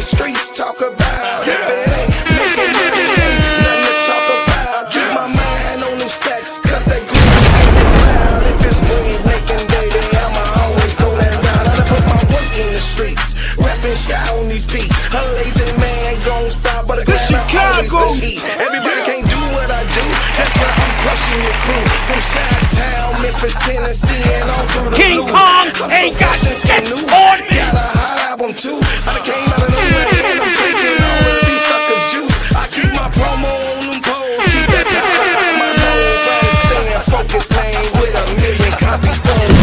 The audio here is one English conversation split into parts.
Streets talk about. If it ain't making money, ain't nothing to talk about. Keep my mind on them stacks, cause they good in the cloud. If it's money making, baby, I'ma always throw that round. I done put my work in the streets, rapping shot on these beats. A lazy man gon' stop, but a glad I always to eat. Everybody can't do what I do, that's why I'm crushing your crew. From Chi-Town, Memphis, Tennessee, and all through the King blue. Kong ain't got shit on me. Got a hot album too. I came out of nowhere and I'm taking all of these suckers' juice. I keep my promo on them poles, keep that power out my nose. I ain't staying focused, man, with a million copies sold.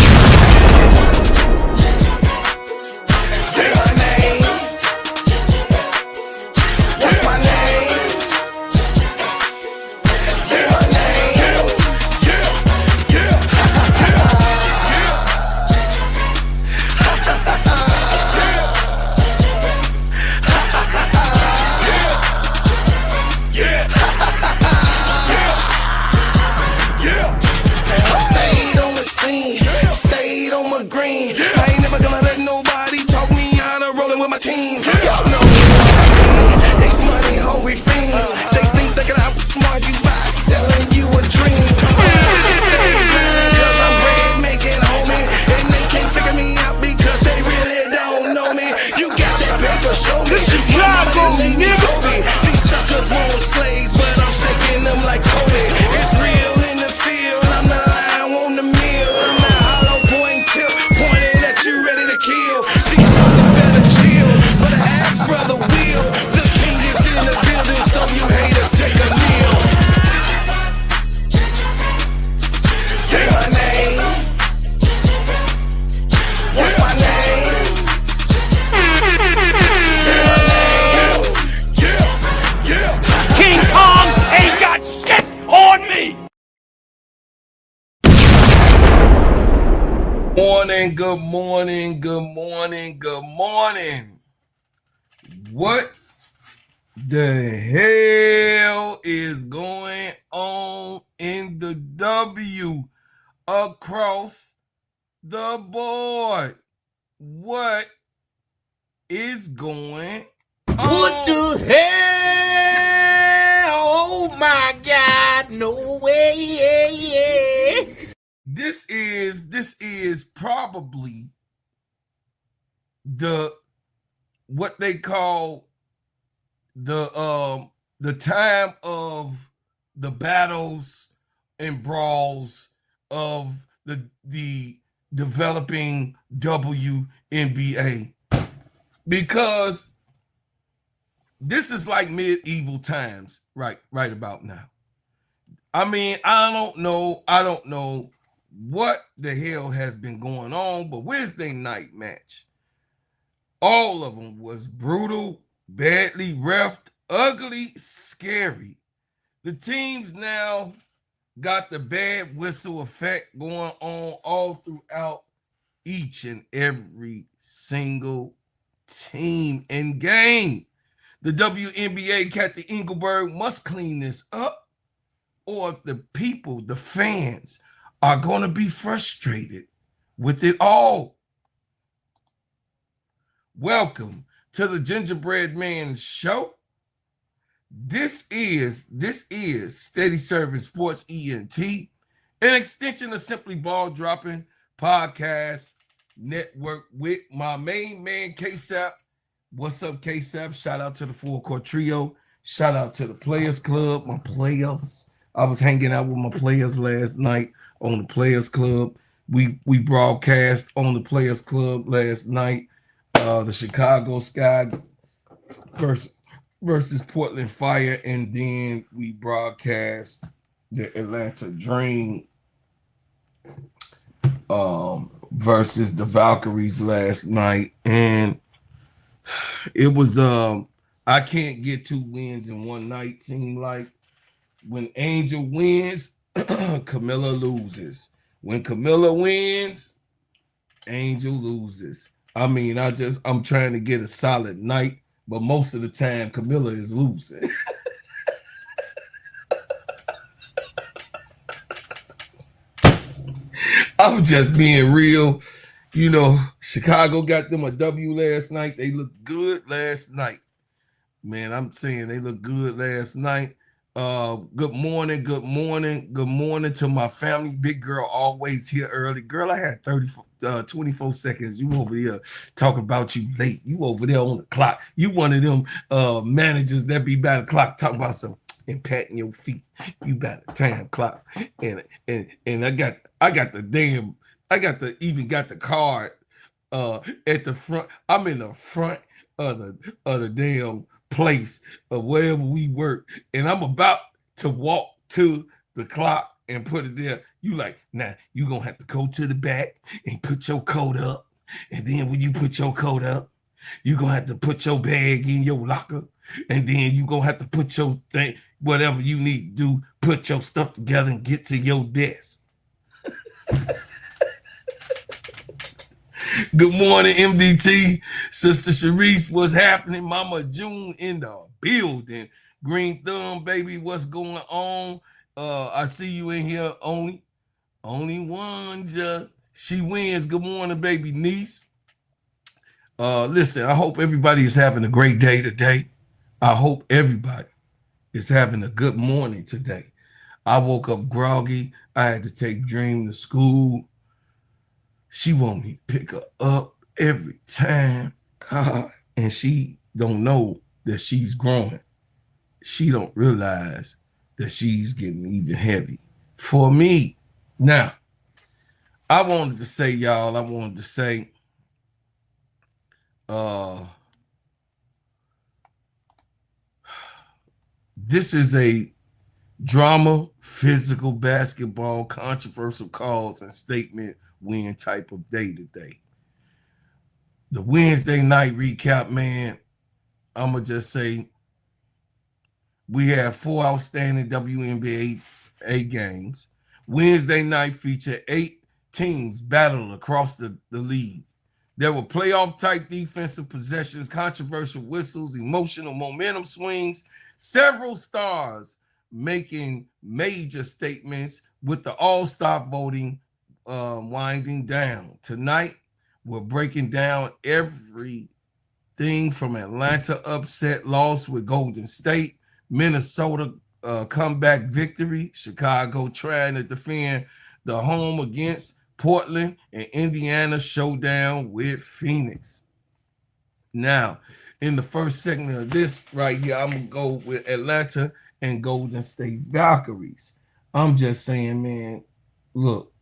Say my name. What's my name? Say my name. Stayed on my green. I ain't never gonna let nobody talk me out of rolling with my team. Y'all know these money hungry fiends. They think they can outsmart you by selling you a dream. Stay blind cause I'm bread making, homie. And they can't figure me out because they really don't know me. You got that paper, show me. Chicago, these suckers want slaves, but I'm shaking them like Kobe. It's real in the field. I'm the lion on the mill. I'm the hollow point tip, pointing at you, ready to kill. These suckers better chill, but ask brother Will. The king is in the building, so you haters take a meal. Say my name. What's my name? Say my name. King Kong ain't got shit on me. Morning, good morning, good morning, good morning. What the hell is going on in the W across the board? What is going on? What the hell? Oh my God, no way. This is probably what they call the time of the battles and brawls of the developing WNBA, because this is like medieval times right about now. I mean, I don't know what the hell has been going on, but Wednesday night match, all of them was brutal, badly reffed, ugly, scary. The teams now got the bad whistle effect going on all throughout each and every single team and game. The WNBA, Kathy Engelberg, must clean this up, or the people, the fans, are going to be frustrated with it all. Welcome to the Gingerbread Man Show. This is Steady Serving Sports ENT, an extension of Simply Ball Dropping Podcast Network with my main man, K-Sap. What's up, K-Sap? Shout out to the Full Court Trio. Shout out to the Players Club, my players. I was hanging out with my players last night on the Players Club. We broadcast on the Players Club last night. The Chicago Sky versus Portland Fire, and then we broadcast the Atlanta Dream versus the Valkyries last night, and it was I can't get two wins in one night. Seemed like when Angel wins, Camilla loses. When Camilla wins, Angel loses. I mean, I'm trying to get a solid night, but most of the time Camilla is losing. I'm just being real. You know, Chicago got them a W last night. They looked good last night. Man, I'm saying they look good last night. Good morning, good morning, good morning to my family. Big girl always here early. Girl, I had 24 seconds. You over here talking about you late. You over there on the clock. You one of them managers that be by the clock talking about some and patting your feet. You by the time clock. And I got the card at the front. I'm in the front of the damn place of wherever we work, and I'm about to walk to the clock and put it there. You like, nah, you gonna have to go to the back and put your coat up, and then when you put your coat up, you gonna have to put your bag in your locker, and then you gonna have to put your thing, whatever you need to do, put your stuff together and get to your desk. Good morning, MDT. Sister Reese, what's happening? Mama June in the building. Green Thumb, baby, what's going on? I see you in here. Only one, she wins. Good morning, baby niece. Listen, I hope everybody is having a great day today. I hope everybody is having a good morning today. I woke up groggy. I had to take Dream to school. She want me to pick her up every time, God, and she don't know that she's growing. She don't realize that she's getting even heavy for me. Now, I wanted to say, this is a drama, physical basketball, controversial calls and statement win type of day today. The Wednesday night recap, man, I'm going to just say we have 4 outstanding WNBA games. Wednesday night featured 8 teams battled across the league. There were playoff-type defensive possessions, controversial whistles, emotional momentum swings, several stars making major statements with the all-star voting winding down. Tonight, we're breaking down everything from Atlanta upset loss with Golden State, Minnesota comeback victory, Chicago trying to defend the home against Portland, and Indiana showdown with Phoenix. Now, in the first segment of this right here, I'm going to go with Atlanta and Golden State Valkyries. I'm just saying, man, look,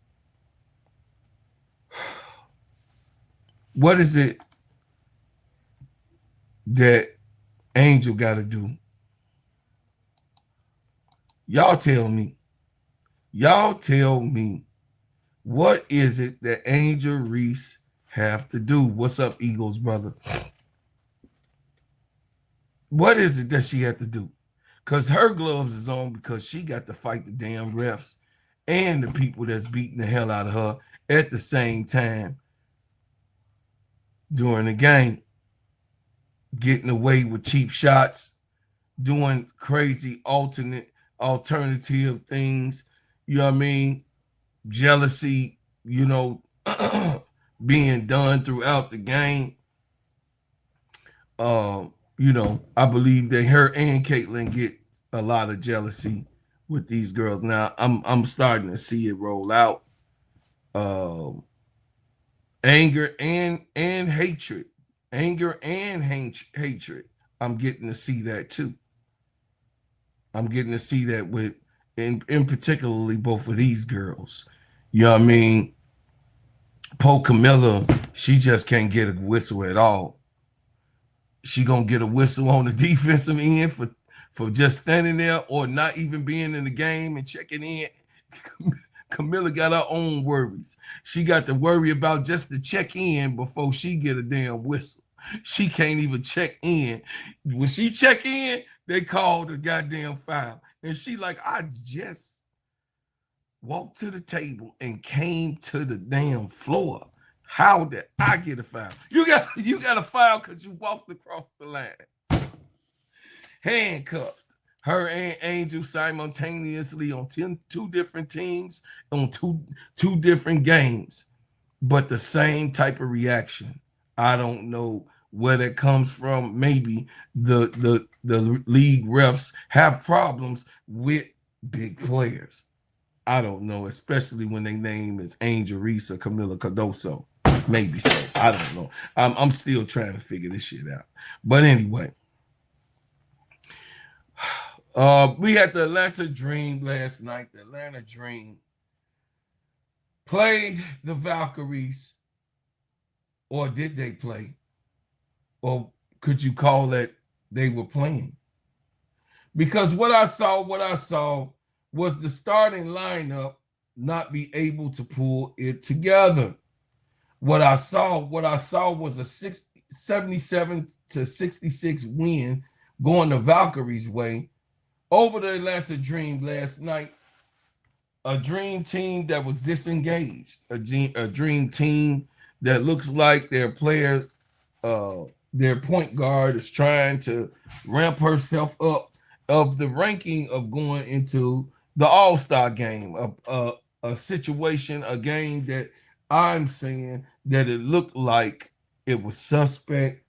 what is it that Angel got to do? Y'all tell me. What is it that Angel Reese have to do? What's up, Eagles, brother? What is it that she had to do? Because her gloves is on because she got to fight the damn refs and the people that's beating the hell out of her at the same time during the game, getting away with cheap shots, doing crazy alternative things, you know what I mean? Jealousy, you know, being done throughout the game. You know, I believe that her and Caitlin get a lot of jealousy with these girls. Now, I'm starting to see it roll out. Anger and hatred. Anger and hatred. I'm getting to see that too. I'm getting to see that with, in particularly both of these girls. You know what I mean? Poe Camilla, she just can't get a whistle at all. She gonna get a whistle on the defensive end for just standing there or not even being in the game and checking in. Camilla got her own worries. She got to worry about just to check in before she get a damn whistle. She can't even check in. When she check in, they call the goddamn foul. And she like, I just walked to the table and came to the damn floor. How did I get a foul? You got a foul because you walked across the line. Handcuffed. Her and Angel simultaneously on two different teams on two different games, but the same type of reaction. I don't know where that comes from. Maybe the league refs have problems with big players. I don't know, especially when their name is Angel Reese or Camila Cardoso. Maybe so. I don't know. I'm still trying to figure this shit out. But anyway, we had the Atlanta Dream last night. The Atlanta Dream played the Valkyries, or did they play? Or could you call that they were playing? Because what I saw was the starting lineup not be able to pull it together. What I saw was a 77-66 win going the Valkyries' way over the Atlanta Dream last night. A Dream team that was disengaged, a Dream team that looks like their player, their point guard is trying to ramp herself up of the ranking of going into the All-Star game, a situation, a game that I'm saying that it looked like it was suspect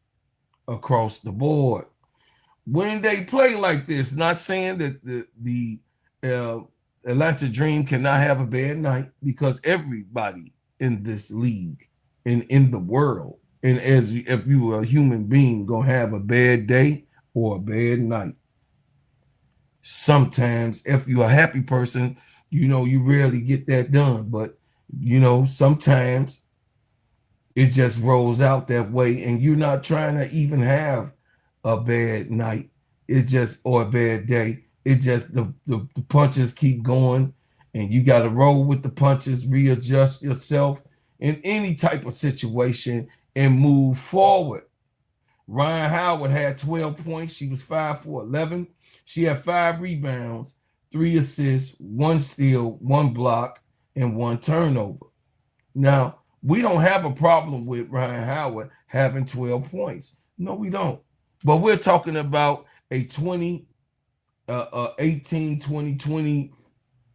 across the board. When they play like this, not saying that the Atlanta Dream cannot have a bad night, because everybody in this league and in the world, and as if you were a human being, gonna have a bad day or a bad night. Sometimes, if you're a happy person, you rarely get that done. But sometimes it just rolls out that way, and you're not trying to even have a bad night. Or a bad day. It just the punches keep going, and you got to roll with the punches, readjust yourself in any type of situation, and move forward. Ryan Howard had 12 points. She was 5 for 11. She had 5 rebounds, 3 assists, 1 steal, 1 block, and 1 turnover. Now, we don't have a problem with Ryan Howard having 12 points. No, we don't. But we're talking about a 18, 20, 20,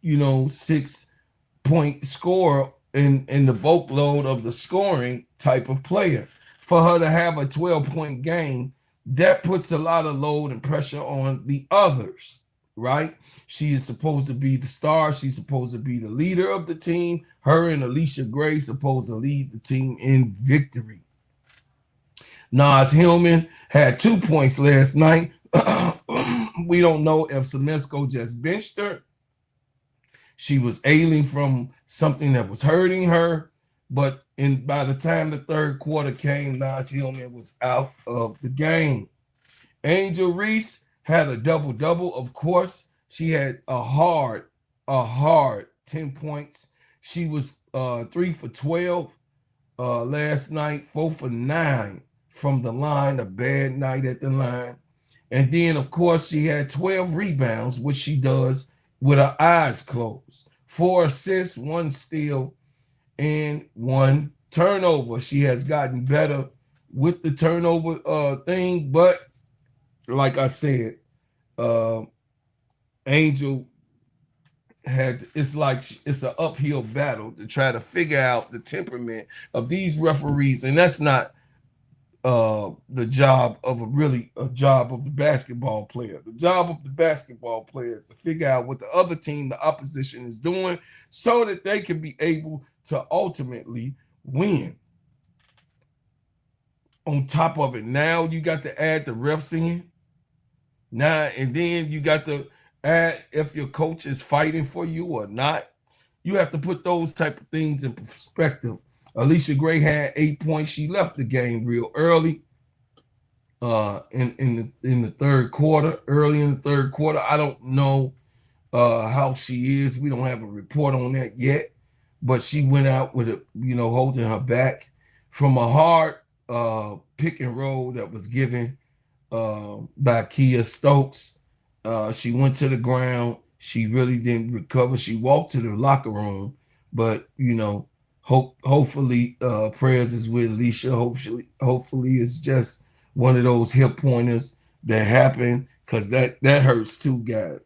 6-point scorer in the boatload of the scoring type of player. For her to have a 12-point game, that puts a lot of load and pressure on the others, right? She is supposed to be the star. She's supposed to be the leader of the team. Her and Alicia Gray supposed to lead the team in victory. Nas Hillman had 2 points last night. We don't know if Semesko just benched her. She was ailing from something that was hurting her. But by the time the third quarter came, Nas Hillman was out of the game. Angel Reese had a double-double, of course. She had a hard 10 points. She was 3 for 12 last night, 4 for 9 from the line, a bad night at the line. And then, of course, she had 12 rebounds, which she does with her eyes closed. 4 assists, 1 steal, and 1 turnover. She has gotten better with the turnover thing, but like I said, Angel it's an uphill battle to try to figure out the temperament of these referees, and that's not the job of a job of the basketball player. The job of the basketball player is to figure out what the other team, the opposition, is doing so that they can be able to ultimately win. On top of it, now you got to add the refs in. Now, and then you got to add if your coach is fighting for you or not. You have to put those type of things in perspective. Alicia Gray had 8 points. She left the game real early in the third quarter. Early in the third quarter, I don't know how she is. We don't have a report on that yet. But she went out with holding her back from a hard pick and roll that was given by Kia Stokes. She went to the ground. She really didn't recover. She walked to the locker room, but hopefully prayers is with Alicia. Hopefully it's just one of those hip pointers that happen, because that hurts too, guys.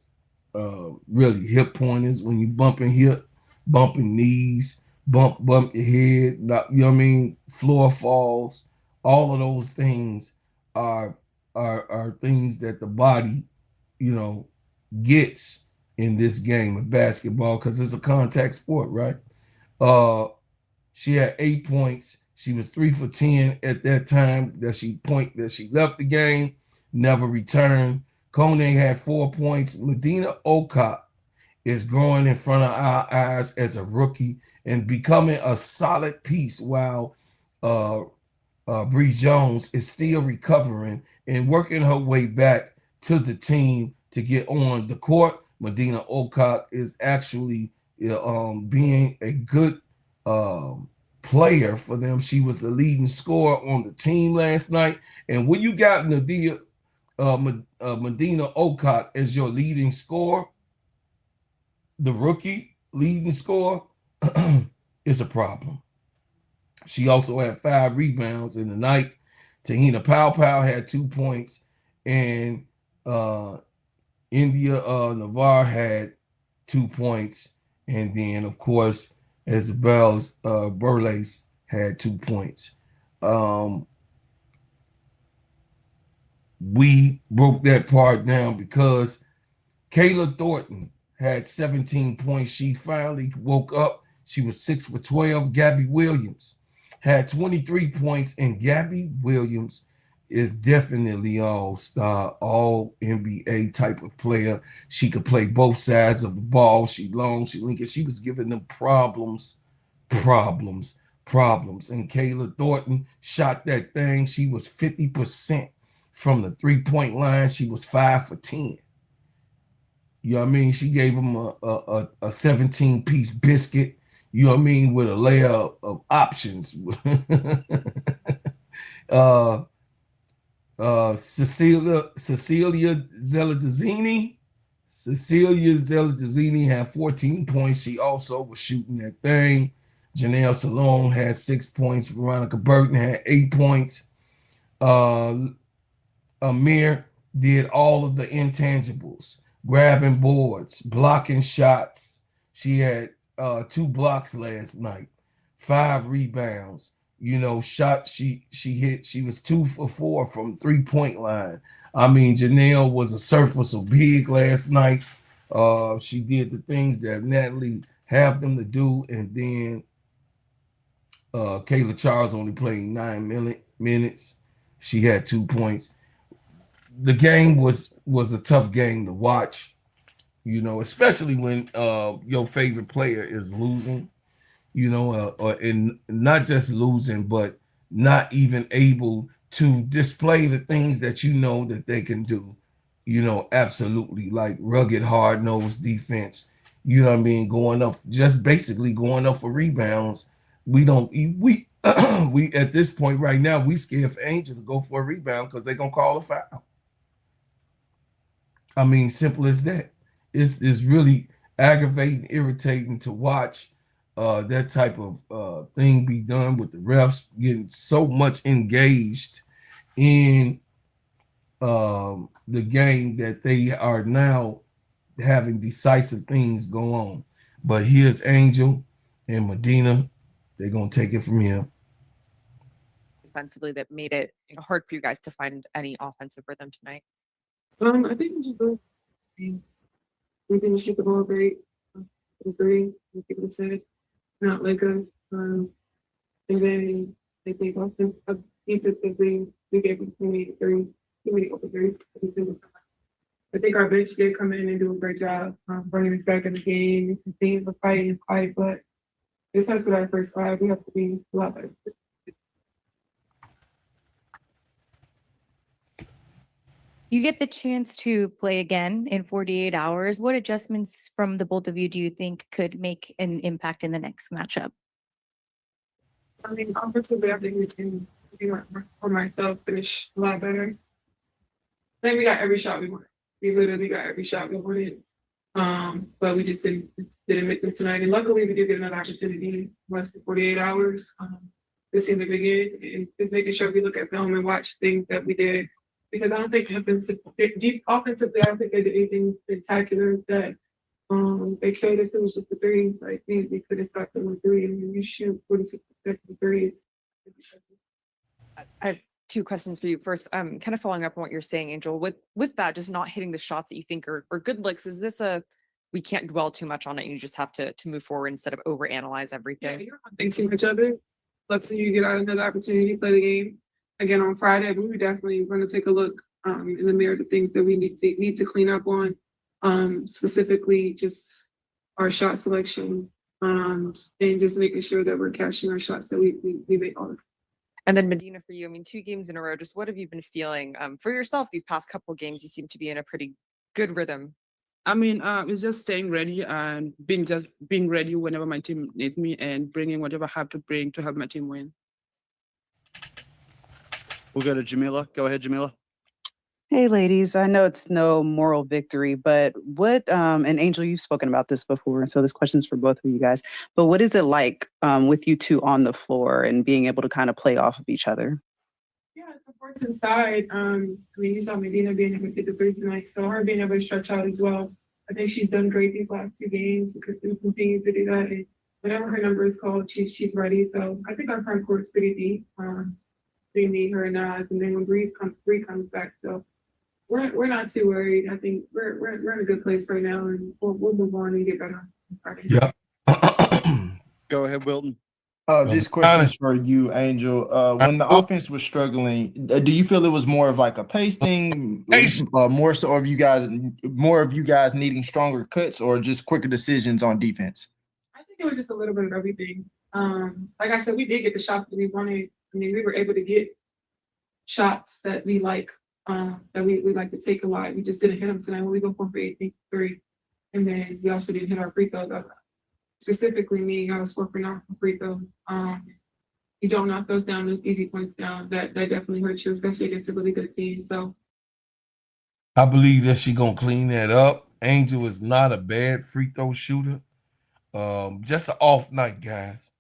Really, hip pointers when you bumping hip, bumping knees, bump your head, not, you know what I mean, floor falls, all of those things are are things that the body, you know, gets in this game of basketball, because it's a contact sport, right? Uh, she had 8 points. She was 3 for 10 at that time that she left the game, never returned. Kone had 4 points. Medina Okot is growing in front of our eyes as a rookie and becoming a solid piece, while uh, Bree Jones is still recovering and working her way back to the team to get on the court. Medina Okot is actually being a good player for them. She was the leading scorer on the team last night. And when you got Medina Okot as your leading scorer, the rookie leading scorer, is a problem. She also had 5 rebounds in the night. Tahina Pow had 2 points, and India Navar had 2 points, and then of course Isabel's Burles had 2 points. We broke that part down because Kayla Thornton had 17 points. She finally woke up. She was 6 for 12. Gabby Williams had 23 points, and Gabby Williams is definitely all-star, all NBA type of player. She could play both sides of the ball. She long, she linked. She was giving them problems. And Kayla Thornton shot that thing. She was 50% from the 3-point line. She was 5 for 10. You know what I mean? She gave him a 17-piece biscuit, you know what I mean, with a layer of options. Cecilia Zeladazzini had 14 points. She also was shooting that thing. Janelle Salone had 6 points. Veronica Burton had 8 points. Amir did all of the intangibles, grabbing boards, blocking shots. She had 2 blocks last night, 5 rebounds. You know, shot she hit. She was 2 for 4 from 3-point line. I mean, Janelle was a surfer so big last night. She did the things that Natalie have them to do, and then Kayla Charles only played 9 minutes. She had 2 points. The game was a tough game to watch, you know, especially when your favorite player is losing, you know, and not just losing, but not even able to display the things that you know that they can do, you know, absolutely, like rugged, hard-nosed defense, you know what I mean, going up, just basically going up for rebounds. We at this point right now, we scared for Angel to go for a rebound because they're going to call a foul. I mean, simple as that. It's really aggravating, irritating to watch that type of thing be done, with the refs getting so much engaged in the game that they are now having decisive things go on. But here's Angel and Medina. They're going to take it from here. Defensively, that made it hard for you guys to find any offensive rhythm tonight? I think we just both. We didn't shoot the ball great. Agree, like people said, not like us. And then I think defensively, we gave them too many open threes. I think our bench did come in and do a great job bringing us back in the game. The teams were fighting and fight, but this has been our first 5. We have to be a lot better. You get the chance to play again in 48 hours. What adjustments from the both of you do you think could make an impact in the next matchup? I mean, offensively, I think we can, for myself, finish a lot better. I think we got every shot we wanted. We literally got every shot we wanted. But we just didn't make them tonight. And luckily we did get another opportunity in less than 48 hours. To see them again and just making sure we look at film and watch things that we did. Because I don't think offensively, I don't think they did anything spectacular that they carried us. It was just the threes. Like we could have stopped them with three, and when you shoot 46% of the threes. I have two questions for you. First, kind of following up on what you're saying, Angel, with that, just not hitting the shots that you think are good looks, is this we can't dwell too much on it, you just have to move forward instead of overanalyze everything? Yeah, you don't think too much of it. Luckily, you get out another opportunity to play the game again on Friday. But we were definitely going to take a look in the mirror, the things that we need to clean up on, specifically just our shot selection, and just making sure that we're cashing our shots that we make all the time. And then Medina, for you, I mean, 2 games in a row, just what have you been feeling for yourself these past couple of games? You seem to be in a pretty good rhythm. I mean, it's just staying ready and being ready whenever my team needs me and bringing whatever I have to bring to help my team win. We'll go to Jamila. Go ahead, Jamila. Hey, ladies. I know it's no moral victory, but what, and Angel, you've spoken about this before, so this question's for both of you guys, but what is it like with you two on the floor and being able to kind of play off of each other? Yeah, it supports inside. I mean, you saw Medina being able to get the three tonight, so her being able to stretch out as well. I think she's done great these last 2 games. She could continue to do that. And whenever her number is called, she's ready. So I think our front court is pretty deep. They need her and Nas, and then when Bree comes back, so we're not too worried. I think we're in a good place right now, and we'll move on and get better. Yeah. Go ahead, Wilton. This question is for you, Angel. When the offense was struggling, do you feel it was more of like a pace thing, more so of you guys needing stronger cuts, or just quicker decisions on defense? I think it was just a little bit of everything. Like I said, we did get the shots that we wanted. I mean, we were able to get shots that we like, that we like to take a lot. We just didn't hit them tonight when we go for 8-3, and then we also didn't hit our free throws. Specifically me, I was 4 for 9 for free throws. You don't knock those down, those easy points down. That definitely hurts you, especially against a really good team. So I believe that she's gonna clean that up. Angel is not a bad free throw shooter. Just an off night, guys.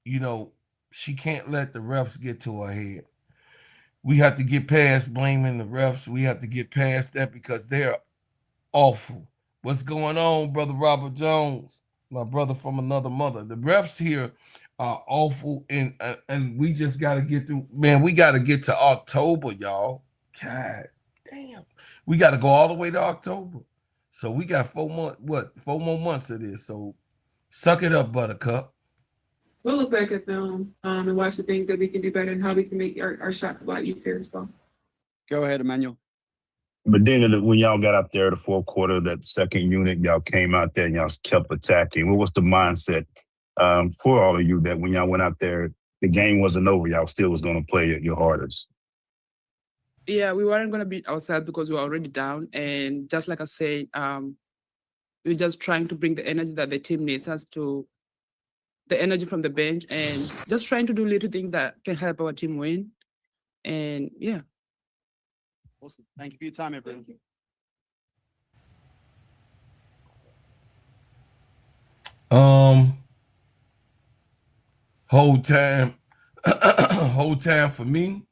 You know, she can't let the refs get to her head. We have to get past blaming the refs. We have to get past that because they're awful. What's going on, Brother Robert Jones? My brother from another mother. The refs here are awful, and we just got to get through. Man, we got to get to October, y'all. God damn, we got to go all the way to October. So we got 4 more months of this. So suck it up, Buttercup. we'll look back at them and watch the things that we can do better and how we can make our shots a lot easier as well. Go ahead, Emmanuel. But then when y'all got out there the 4th quarter, that second unit, y'all came out there and y'all kept attacking. What was the mindset for all of you that when y'all went out there, the game wasn't over, y'all still was going to play your hardest? Yeah, we weren't going to beat ourselves because we were already down. And just like I said, we're just trying to bring the energy that the team needs us to, the energy from the bench, and just trying to do little things that can help our team win. And yeah. Awesome. Thank you for your time, everyone. Whole time for me,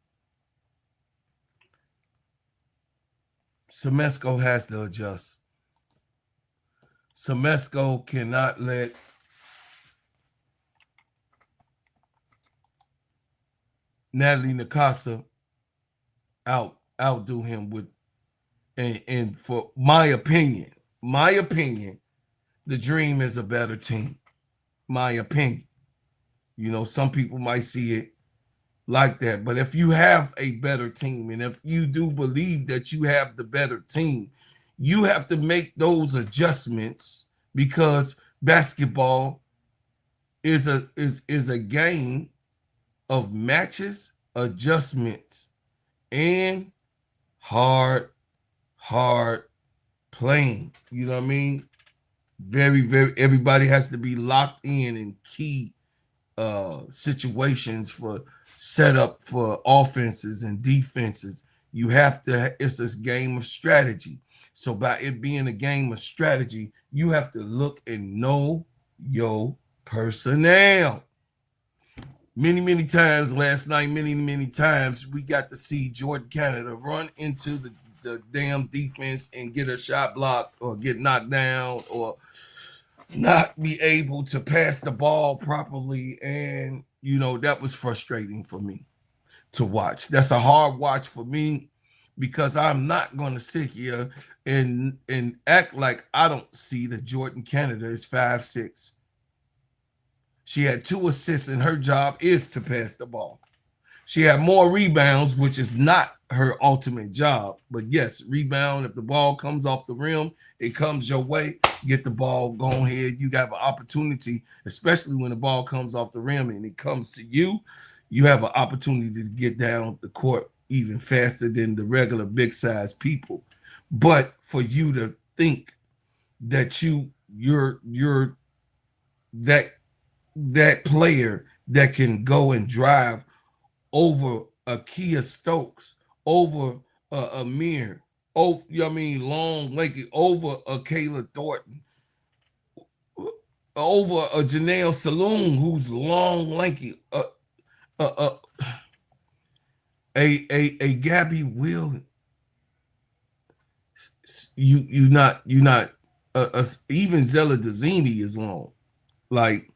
Semesco has to adjust. Semesco cannot let Natalie Nakasa outdo him with, and for my opinion, the Dream is a better team. My opinion. You know, some people might see it like that, but if you have a better team, and if you do believe that you have the better team, you have to make those adjustments, because basketball is a game of matches, adjustments, and hard playing. You know what I mean? Very, everybody has to be locked in key situations for setup for offenses and defenses. You have to, it's this game of strategy. So by it being a game of strategy, you have to look and know your personnel. Many times last night, many times, we got to see Jordan Canada run into the damn defense and get a shot blocked or get knocked down or not be able to pass the ball properly. And, you know, that was frustrating for me to watch. That's a hard watch for me because I'm not going to sit here and act like I don't see that Jordan Canada is 5'6". She had 2 assists and her job is to pass the ball. She had more rebounds, which is not her ultimate job. But yes, rebound, if the ball comes off the rim, it comes your way, get the ball, go ahead. You have an opportunity, especially when the ball comes off the rim and it comes to you, you have an opportunity to get down the court even faster than the regular big size people. But for you to think that you're that player that can go and drive over a Kia Stokes, over a Amir, over, you know what I mean, long, lanky, over a Kayla Thornton, over a Janelle Saloon, who's long, lanky, a Gabby Will, you not even Zella Dazzini is long. Like,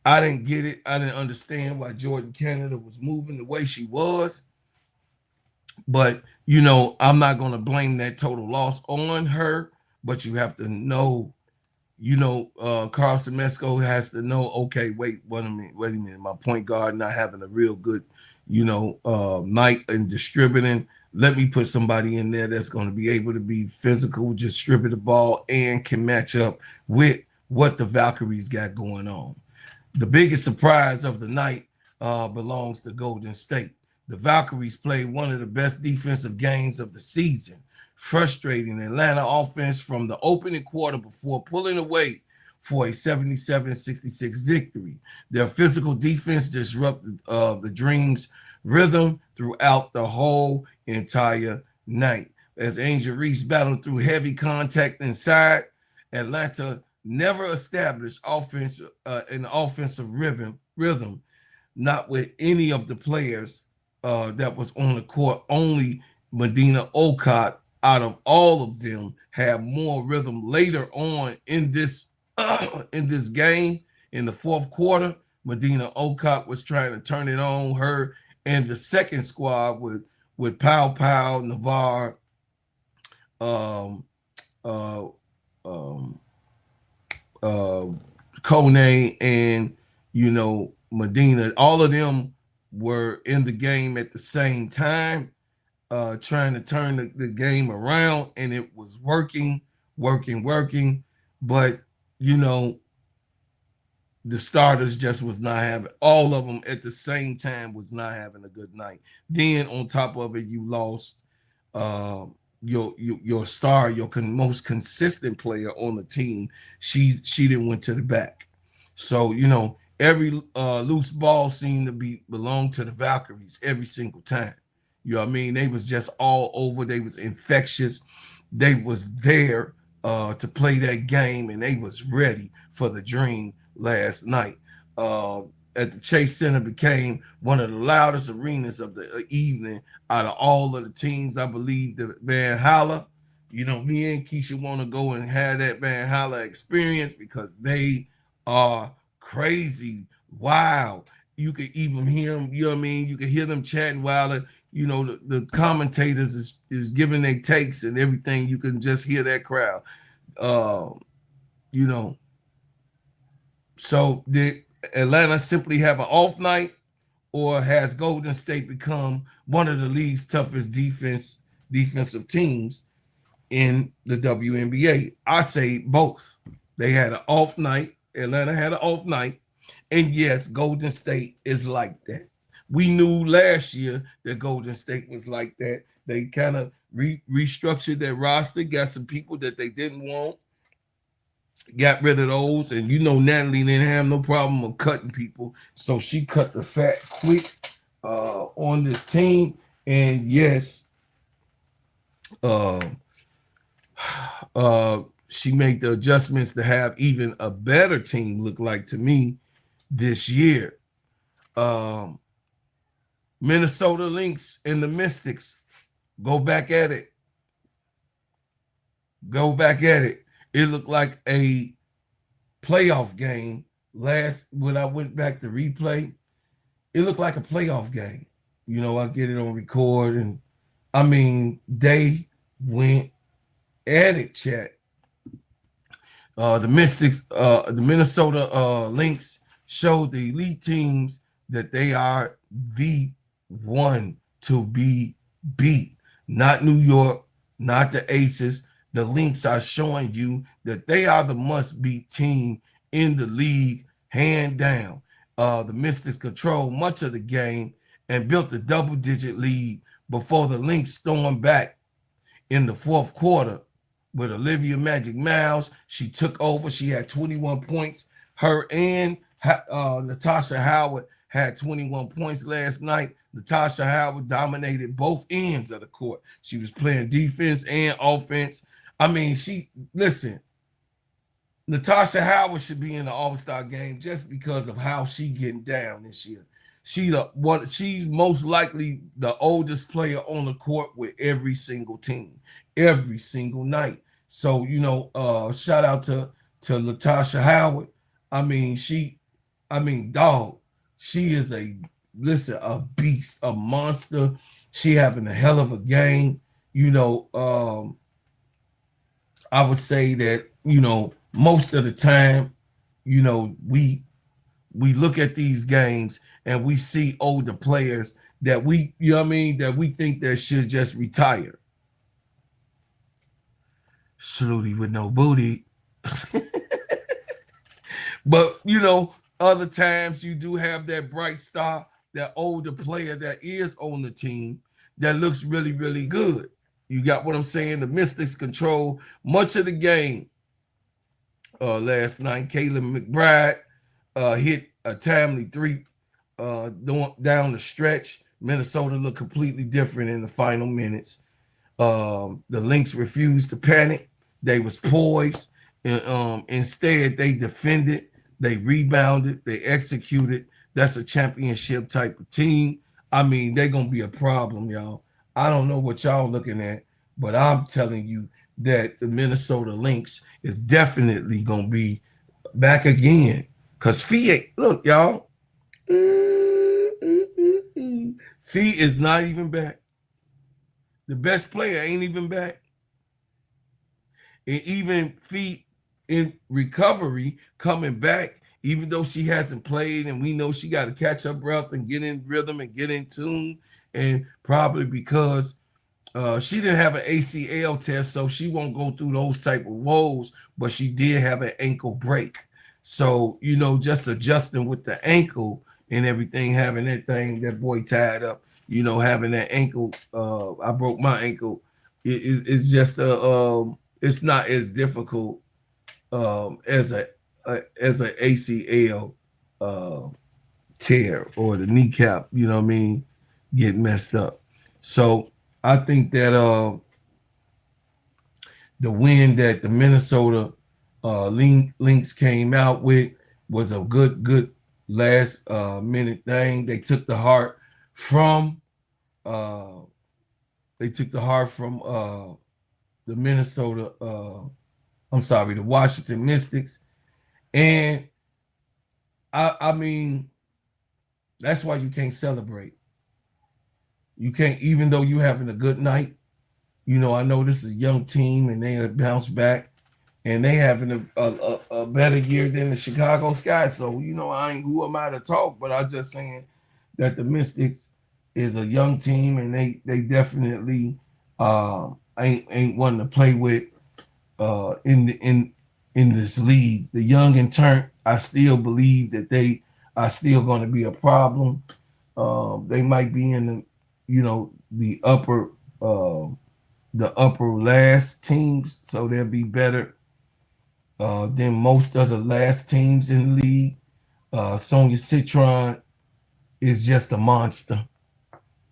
I didn't get it. I didn't understand why Jordan Canada was moving the way she was. But, you know, I'm not going to blame that total loss on her. But you have to know, you know, Carl Semesco has to know, okay, wait a minute. My point guard not having a real good, you know, night in distributing. Let me put somebody in there that's going to be able to be physical, distribute the ball, and can match up with what the Valkyries got going on. The biggest surprise of the night belongs to Golden State. The Valkyries played one of the best defensive games of the season, frustrating Atlanta offense from the opening quarter before pulling away for a 77-66 victory. Their physical defense disrupted the Dream's rhythm throughout the whole entire night. As Angel Reese battled through heavy contact inside, Atlanta never established an offensive rhythm, not with any of the players that was on the court. Only Medina Olcott, out of all of them, had more rhythm later on in this game. In the fourth quarter, Medina Olcott was trying to turn it on. Her and the second squad with Pow Pow, Navarre, Kone, and, you know, Medina, all of them were in the game at the same time, trying to turn the game around, and it was working. But, you know, the starters just was not having, all of them at the same time was not having a good night. Then on top of it, you lost your star, your most consistent player on the team. She didn't went to the back. So, you know, every loose ball seemed to belong to the Valkyries every single time. You know what I mean? They was just all over. They was infectious. They was there to play that game, and they was ready for the Dream last night. At the Chase Center became one of the loudest arenas of the evening out of all of the teams. I believe the Van Holla, you know, me and Keisha want to go and have that Van Holla experience because they are crazy, wild. You could even hear them, you know what I mean? You could hear them chatting while you know, the commentators is giving their takes and everything. You can just hear that crowd. You know, so did Atlanta simply have an off night, or has Golden State become one of the league's toughest defensive teams in the WNBA? I say both. They had an off night. Atlanta had an off night. And yes, Golden State is like that. We knew last year that Golden State was like that. They kind of restructured their roster, got some people that they didn't want, got rid of those. And you know, Natalie didn't have no problem of cutting people, so she cut the fat quick on this team. And yes, She made the adjustments to have even a better team look like to me this year. Minnesota Lynx and the Mystics, go back at it. Go back at it. It looked like a playoff game when I went back to replay. It looked like a playoff game. You know, I get it on record, and I mean, they went at it, chat. The Mystics, the Minnesota Lynx showed the elite teams that they are the one to be beat. Not New York, not the Aces. The Lynx are showing you that they are the must-beat team in the league, hand down. The Mystics controlled much of the game and built a double-digit lead before the Lynx stormed back in the fourth quarter with Olivia Magic Miles. She took over. She had 21 points. Her and Natasha Howard had 21 points last night. Natasha Howard dominated both ends of the court. She was playing defense and offense. I mean, listen, Natasha Howard should be in the All-Star game just because of how she getting down this year. She's most likely the oldest player on the court with every single team, every single night. So, you know, shout out to Natasha Howard. I mean, dog, she is a beast, a monster. She having a hell of a game. You know, I would say that, you know, most of the time, you know, we look at these games and we see older players that we think that should just retire. Snooty with no booty. But, you know, other times you do have that bright star, that older player that is on the team that looks really, really good. You got what I'm saying? The Mystics control much of the game last night. Caitlin McBride hit a timely three down the stretch. Minnesota looked completely different in the final minutes. The Lynx refused to panic. They was poised. Instead, they defended. They rebounded. They executed. That's a championship type of team. I mean, they're going to be a problem, y'all. I don't know what y'all looking at, but I'm telling you that the Minnesota Lynx is definitely going to be back again. Because Fee, look, y'all. Fee is not even back. The best player ain't even back. And even Fee in recovery coming back, even though she hasn't played, and we know she got to catch her breath and get in rhythm and get in tune, and probably because she didn't have an ACL test, so she won't go through those type of woes, but she did have an ankle break. So, you know, just adjusting with the ankle and everything, having that boy tied up, you know, having that ankle, I broke my ankle. It's just it's not as difficult as a ACL tear or the kneecap, you know what I mean, get messed up. So I think that the win that the Minnesota Lynx came out with was a good last minute thing. They took the heart from the Minnesota the Washington Mystics. And I mean, that's why you can't celebrate. You can't, even though you're having a good night. You know, I know this is a young team and they have bounced back and they having a better year than the Chicago Sky. So, you know, who am I to talk, but I'm just saying that the Mystics is a young team and they definitely ain't one to play with in this league. The young and turn, I still believe that they are still going to be a problem. They might be in the, you know, the upper last teams, so they'll be better than most of the last teams in the league. Sonia Citron is just a monster.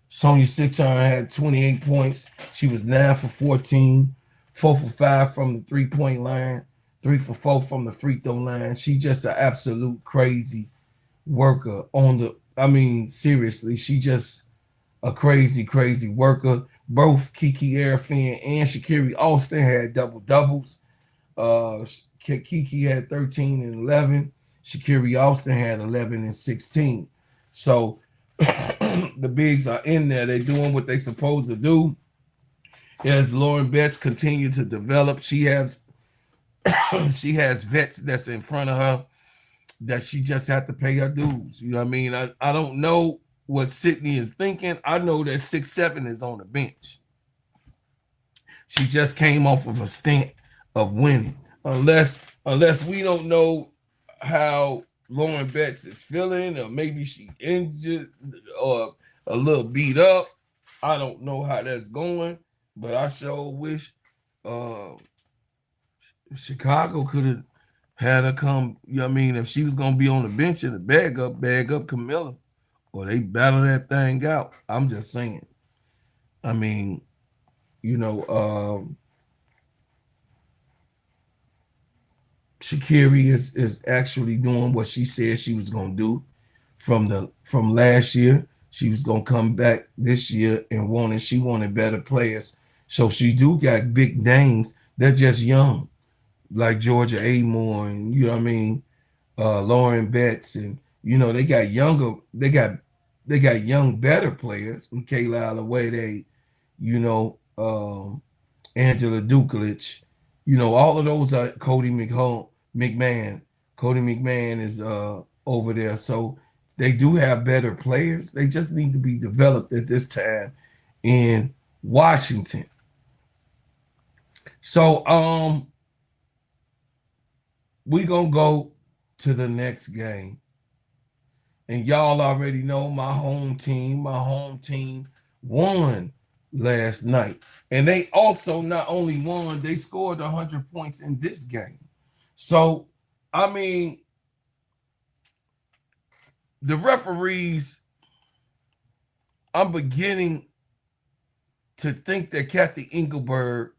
Sonia Citron had 28 points. She was 9 for 14 4 for 5 from the 3-point line, 3 for 4 from the free throw line. She just an absolute crazy worker on the. I mean, seriously, she just a crazy worker. Both Kiki Arafin and Sha'Carri Austin had double doubles. Kiki had 13 and 11. Sha'Carri Austin had 11 and 16. So the bigs are in there. They're doing what they're supposed to do. As Lauren Betts continue to develop, she has vets that's in front of her that she just have to pay her dues. You know what I mean? I don't know what Sydney is thinking. I know that 6'7" is on the bench. She just came off of a stint of winning. Unless we don't know how Lauren Betts is feeling, or maybe she injured or a little beat up. I don't know how that's going, but I sure wish Chicago could have had her come. You know what I mean? If she was gonna be on the bench and bag up Camilla, or they battle that thing out. I'm just saying. I mean, you know, Sha'Carri is actually doing what she said she was gonna do from last year. She was gonna come back this year and she wanted better players. So she do got big names. They're just young, like Georgia Amore, and you know what I mean, Lauren Betts, and you know they got young better players. Michaela Alawade, you know, Angela Dukelich, you know, all of those are Cody McMahon. Cody McMahon is over there. So they do have better players. They just need to be developed at this time in Washington. So we gonna go to the next game. And y'all already know my home team won last night. And they also not only won, they scored 100 points in this game. So, I mean, the referees, I'm beginning to think that Kathy Engelberg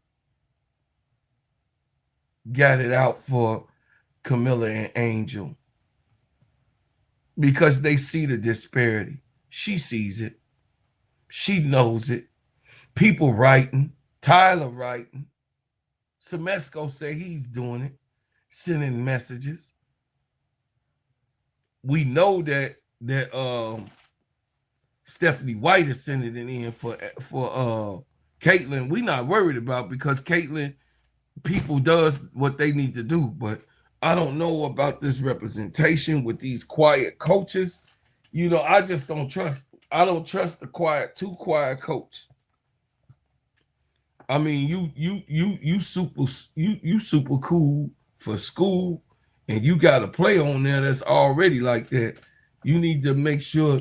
got it out for Camilla and Angel because they see the disparity. She sees it. She knows it. People writing, Tyler writing. Semesco say he's doing it, sending messages. We know that Stephanie White is sending it in for Caitlin. We not worried about, because Caitlin, people does what they need to do, but I don't know about this representation with these quiet coaches. You know, I just don't trust. I don't trust the too quiet coach. I mean, you super cool for school, and you got a player on there that's already like that. You need to make sure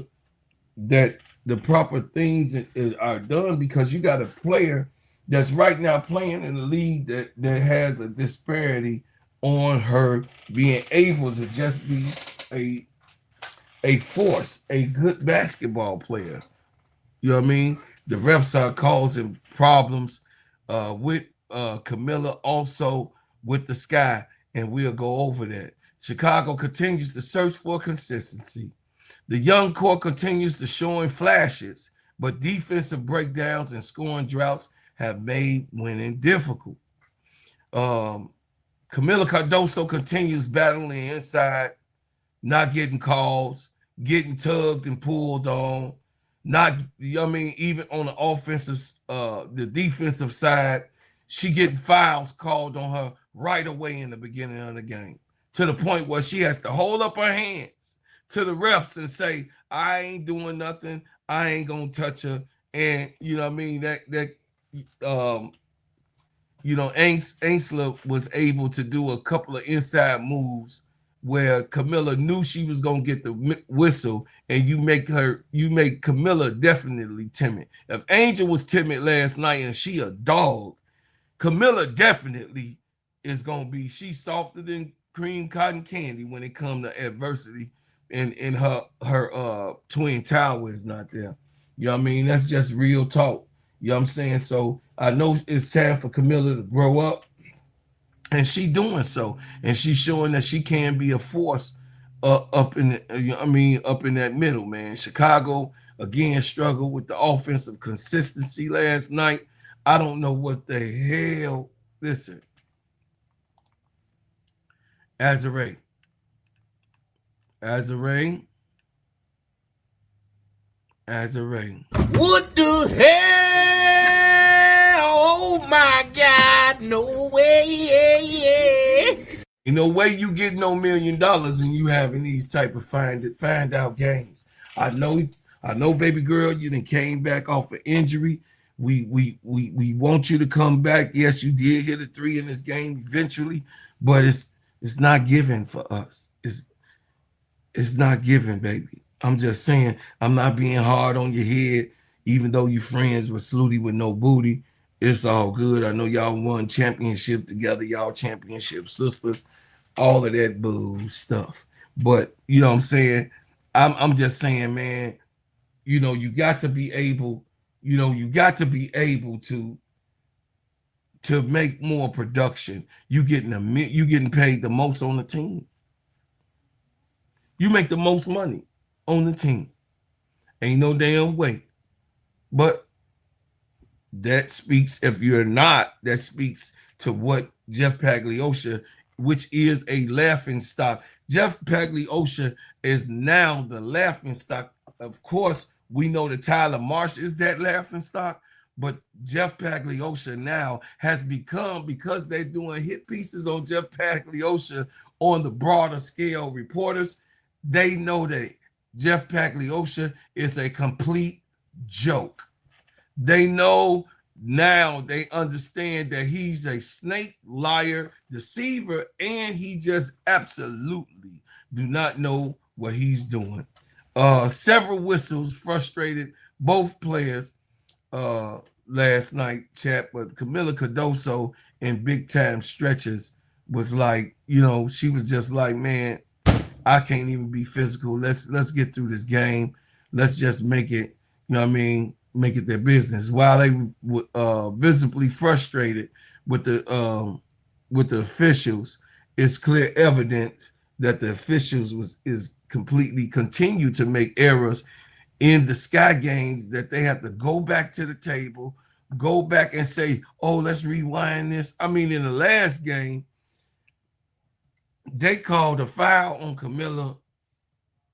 that the proper things are done, because you got a player that's right now playing in a league that has a disparity on her being able to just be a force, a good basketball player. You know what I mean? The refs are causing problems with Camilla, also with the Sky, and we'll go over that. Chicago continues to search for consistency. The young core continues to showing flashes, but defensive breakdowns and scoring droughts have made winning difficult. Camila Cardoso continues battling inside, not getting calls, getting tugged and pulled on. Not, I mean, even on the offensive, the defensive side, she getting fouls called on her right away in the beginning of the game, to the point where she has to hold up her hands to the refs and say, I ain't doing nothing. I ain't gonna touch her. And you know what I mean? You know, Ainsler was able to do a couple of inside moves where Camilla knew she was gonna get the whistle, and you make Camilla definitely timid. If Angel was timid last night and she a dog, Camilla definitely is gonna be. She's softer than cream cotton candy when it comes to adversity, and her twin tower is not there. You know what I mean? That's just real talk. You know what I'm saying? So I know it's time for Camilla to grow up, and she doing so, and she's showing that she can be a force up in the, up in that middle, man. Chicago again struggled with the offensive consistency last night. I don't know what the hell. Listen, Azare, Azare, Azare. What the hell? Oh my God, no way. Ain't no way you get no $1 million and you having these type of find out games. I know, baby girl, you done came back off an injury. We want you to come back. Yes, you did hit a 3 in this game eventually, but it's not given for us. It's not given, baby. I'm just saying, I'm not being hard on your head, even though you friends with Sluty with no booty. It's all good. I know y'all won championship together, y'all championship sisters, all of that boo stuff. But you know what I'm saying? I'm just saying, man, you got to be able, you got to be able to make more production. You getting paid the most on the team. You make the most money on the team. Ain't no damn way. But that speaks, if you're not, that speaks to what Jeff Pagliosha, which is a laughing stock. Jeff Pagliosha is now the laughing stock. Of course, we know that Tyler Marsh is that laughing stock, but Jeff Pagliosha now has become, because they're doing hit pieces on Jeff Pagliosha on the broader scale, reporters, they know that Jeff Pagliosha is a complete joke. They know now, they understand that he's a snake, liar, deceiver, and he just absolutely do not know what he's doing. Several whistles frustrated both players last night, chat, but Camila Cardoso in big time stretches was like, she was just like, man, I can't even be physical. Let's get through this game. Let's just make it, make it their business. While they were visibly frustrated with the officials, it's clear evidence that the officials is completely continue to make errors in the Sky games, that they have to go back to the table, go back and say, oh, let's rewind this. I mean, in the last game, they called a foul on Camilla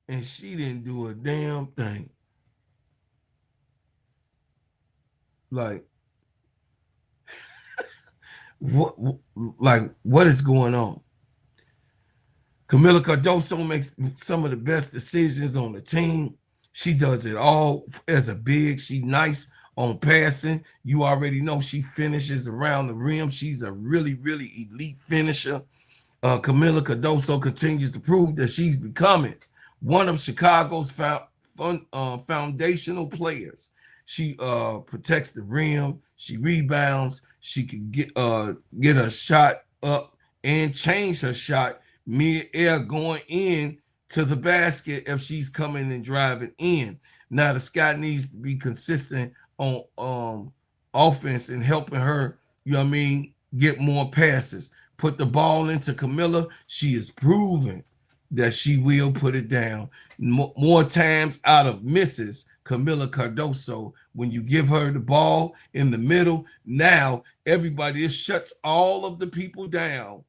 and she didn't do a damn thing. Like, what is going on? Camila Cardoso makes some of the best decisions on the team. She does it all as a big. She's nice on passing. You already know she finishes around the rim. She's a really, really elite finisher. Camila Cardoso continues to prove that she's becoming one of Chicago's foundational players. She protects the rim. She rebounds. She can get her shot up and change her shot mid-air going in to the basket if she's coming and driving in. Now the Sky needs to be consistent on offense and helping her, get more passes. Put the ball into Camilla. She is proven that she will put it down. More times out of misses, Camila Cardoso, when you give her the ball in the middle, now everybody shuts all of the people down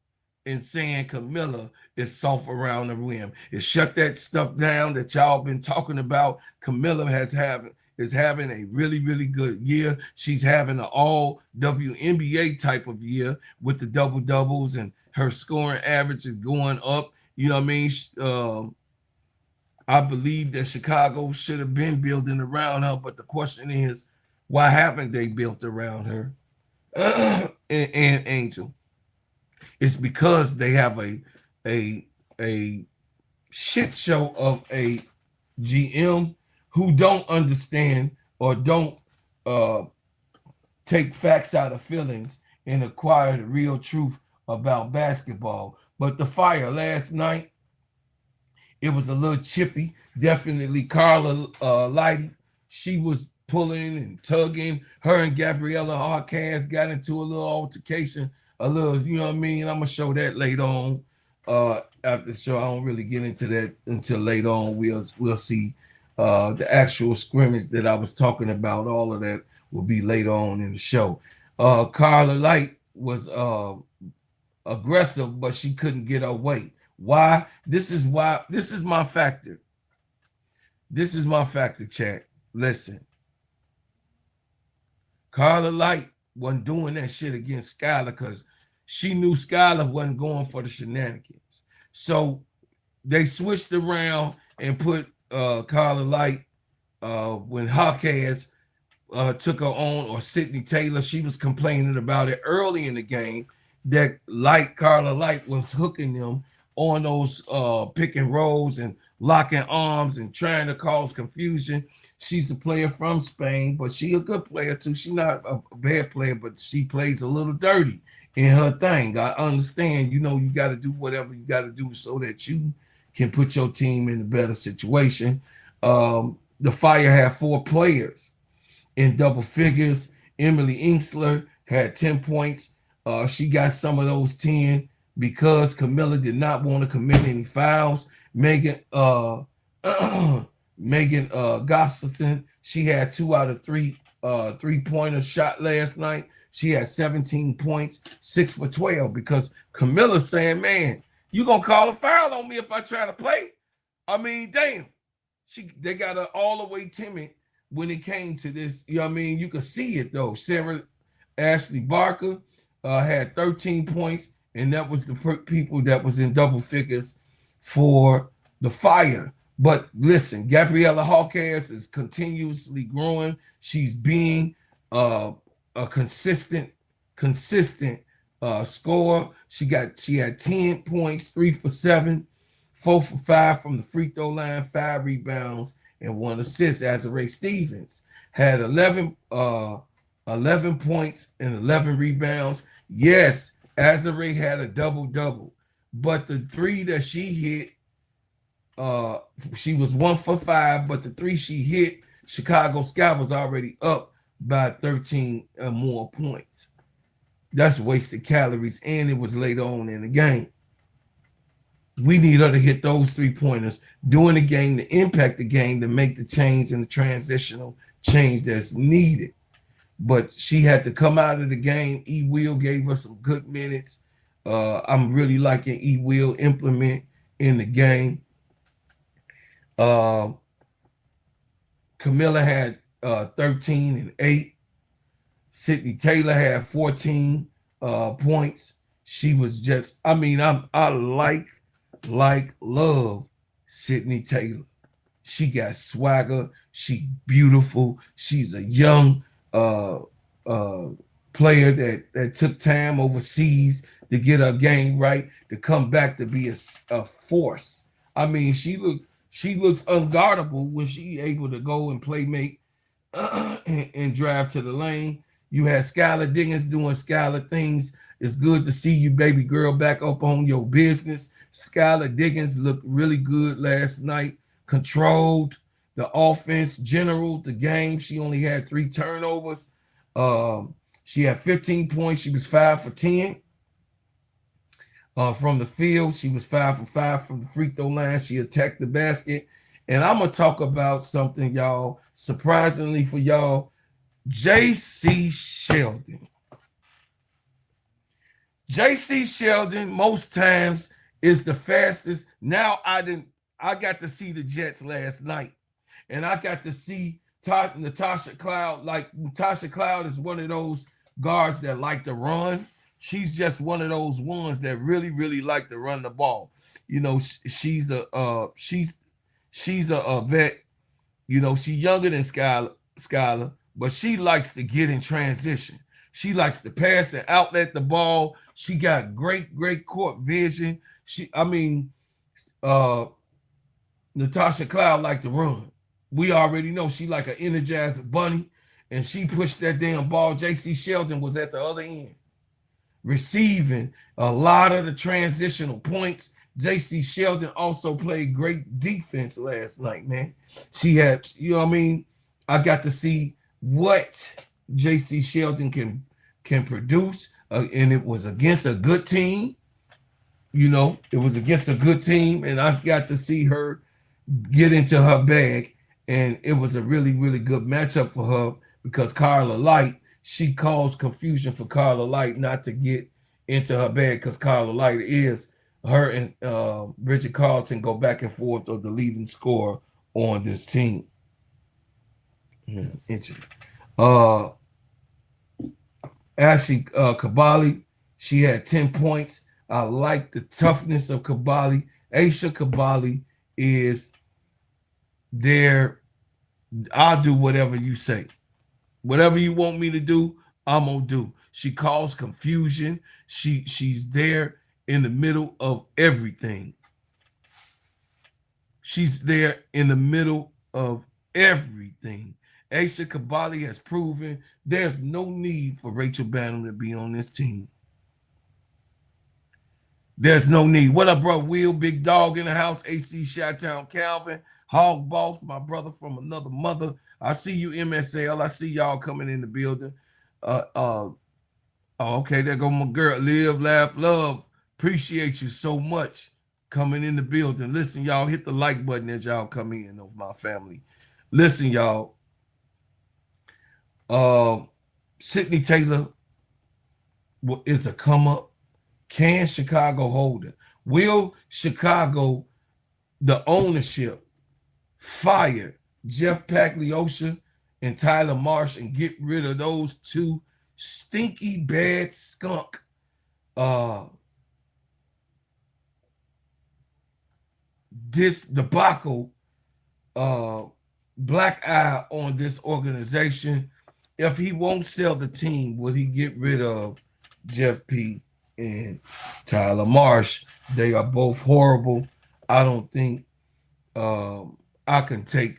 and saying Camilla is soft around the rim. It shut that stuff down that y'all been talking about. Camilla is having a really, really good year. She's having an all WNBA type of year with the double doubles, and her scoring average is going up. I believe that Chicago should have been building around her, but the question is, why haven't they built around her? and Angel. It's because they have a shit show of a GM who don't understand or don't take facts out of feelings and acquire the real truth about basketball. But the fire last night, it was a little chippy. Definitely Carla Lighty. She was pulling and tugging. Her and Gabriella Arquez got into a little altercation, a little, you know what I mean? I'm gonna show that later on. After the show, I don't really get into that until later on. We'll see the actual scrimmage that I was talking about. All of that will be later on in the show. Carla Light was aggressive, but she couldn't get her way. Why? This is my factor. This is my factor, chat. Listen. Carla Light wasn't doing that shit against Skylar because she knew Skylar wasn't going for the shenanigans. So they switched around and put Carla Light when Hawkes took her on, or Sydney Taylor. She was complaining about it early in the game that Carla Light was hooking them on those pick and rolls and locking arms and trying to cause confusion. She's a player from Spain, but she a good player too. She's not a bad player, but she plays a little dirty in her thing. I understand, you know, you got to do whatever you got to do so that you can put your team in a better situation. The Fire had 4 players in double figures. Emily Inksler had 10 points. She got some of those 10 because Camilla did not want to commit any fouls. Megan Gustafson, she had 2 out of 3 3-pointer shot last night. She had 17 points, 6 for 12, because Camilla's saying, man, you gonna call a foul on me if I try to play? I mean, damn. They got her all the way timid when it came to this. You know what I mean? You could see it though. Sarah Ashley Barker had 13 points, and that was the people that was in double figures for the Fire. But listen, Gabriella Hawkes is continuously growing. She's being a consistent scorer. She had 10 points, 3 for 7, 4 for 5 from the free throw line, 5 rebounds, and 1 assist. Azare Stevens had 11 points and 11 rebounds. Yes, Azare had a double-double, but the 3 that she hit, she was 1 for 5, but the 3 she hit, Chicago Sky was already up by 13 or more points. That's wasted calories, and it was later on in the game. We need her to hit those 3-pointers during the game to impact the game, to make the change and the transitional change that's needed. But she had to come out of the game. E. Will gave us some good minutes. I'm really liking E. Will implement in the game. Camilla had 13 and 8. Sydney Taylor had 14 points. She was just, I mean, I love Sydney Taylor. She got swagger. She beautiful. She's a young player that took time overseas to get her game right, to come back to be a force. I mean, she looks unguardable when she able to go and play make and drive to the lane. You had Skylar Diggins doing Skylar things. It's good to see you, baby girl, back up on your business. Skylar Diggins looked really good last night. Controlled the offense, the game. She only had 3 turnovers. She had 15 points. She was 5 for 10 from the field. She was 5 for 5 from the free throw line. She attacked the basket. And I'm going to talk about something, y'all, surprisingly for y'all, J.C. Sheldon. J.C. Sheldon most times is the fastest. Now I got to see the Jets last night, and I got to see Natasha Cloud. Like, Natasha Cloud is one of those guards that like to run. She's just one of those ones that really, really like to run the ball. You know, she's a vet. You know, she's younger than Skylar, but she likes to get in transition. She likes to pass and outlet the ball. She got great court vision. Natasha Cloud like to run. We already know she like an energized bunny, and she pushed that damn ball. J.C. Sheldon was at the other end, receiving a lot of the transitional points. J.C. Sheldon also played great defense last night, man. She had, you know what I mean? I got to see what JC Sheldon can produce, and it was against a good team. You know, it was against a good team, and I got to see her get into her bag, and it was a really, really good matchup for her because Carla Light, she caused confusion for Carla Light not to get into her bag because Carla Light is her and Bridget Carlton go back and forth of the leading scorer on this team. Interesting. Ashley Kabali, she had 10 points. I like the toughness of Kabali. Aisha Kabali is there. I'll do whatever you say. Whatever you want me to do, I'm gonna do. She caused confusion. She's there in the middle of everything. She's there in the middle of everything. Aisha Kabali has proven there's no need for Rachel Banham to be on this team. There's no need. What up, bro? Will, Big Dog in the house, AC Chi-Town Calvin, Hog Boss, my brother from another mother. I see you, MSL. I see y'all coming in the building. Okay, there go my girl. Live, laugh, love. Appreciate you so much coming in the building. Listen, y'all, hit the like button as y'all come in, of my family. Listen, y'all. Sydney Taylor is a come up. Can Chicago hold it? Will Chicago, the ownership, fire Jeff Pagliosha and Tyler Marsh and get rid of those two stinky bad skunk this debacle black eye on this organization? If he won't sell the team, will he get rid of Jeff P and Tyler Marsh? They are both horrible. I don't think I can take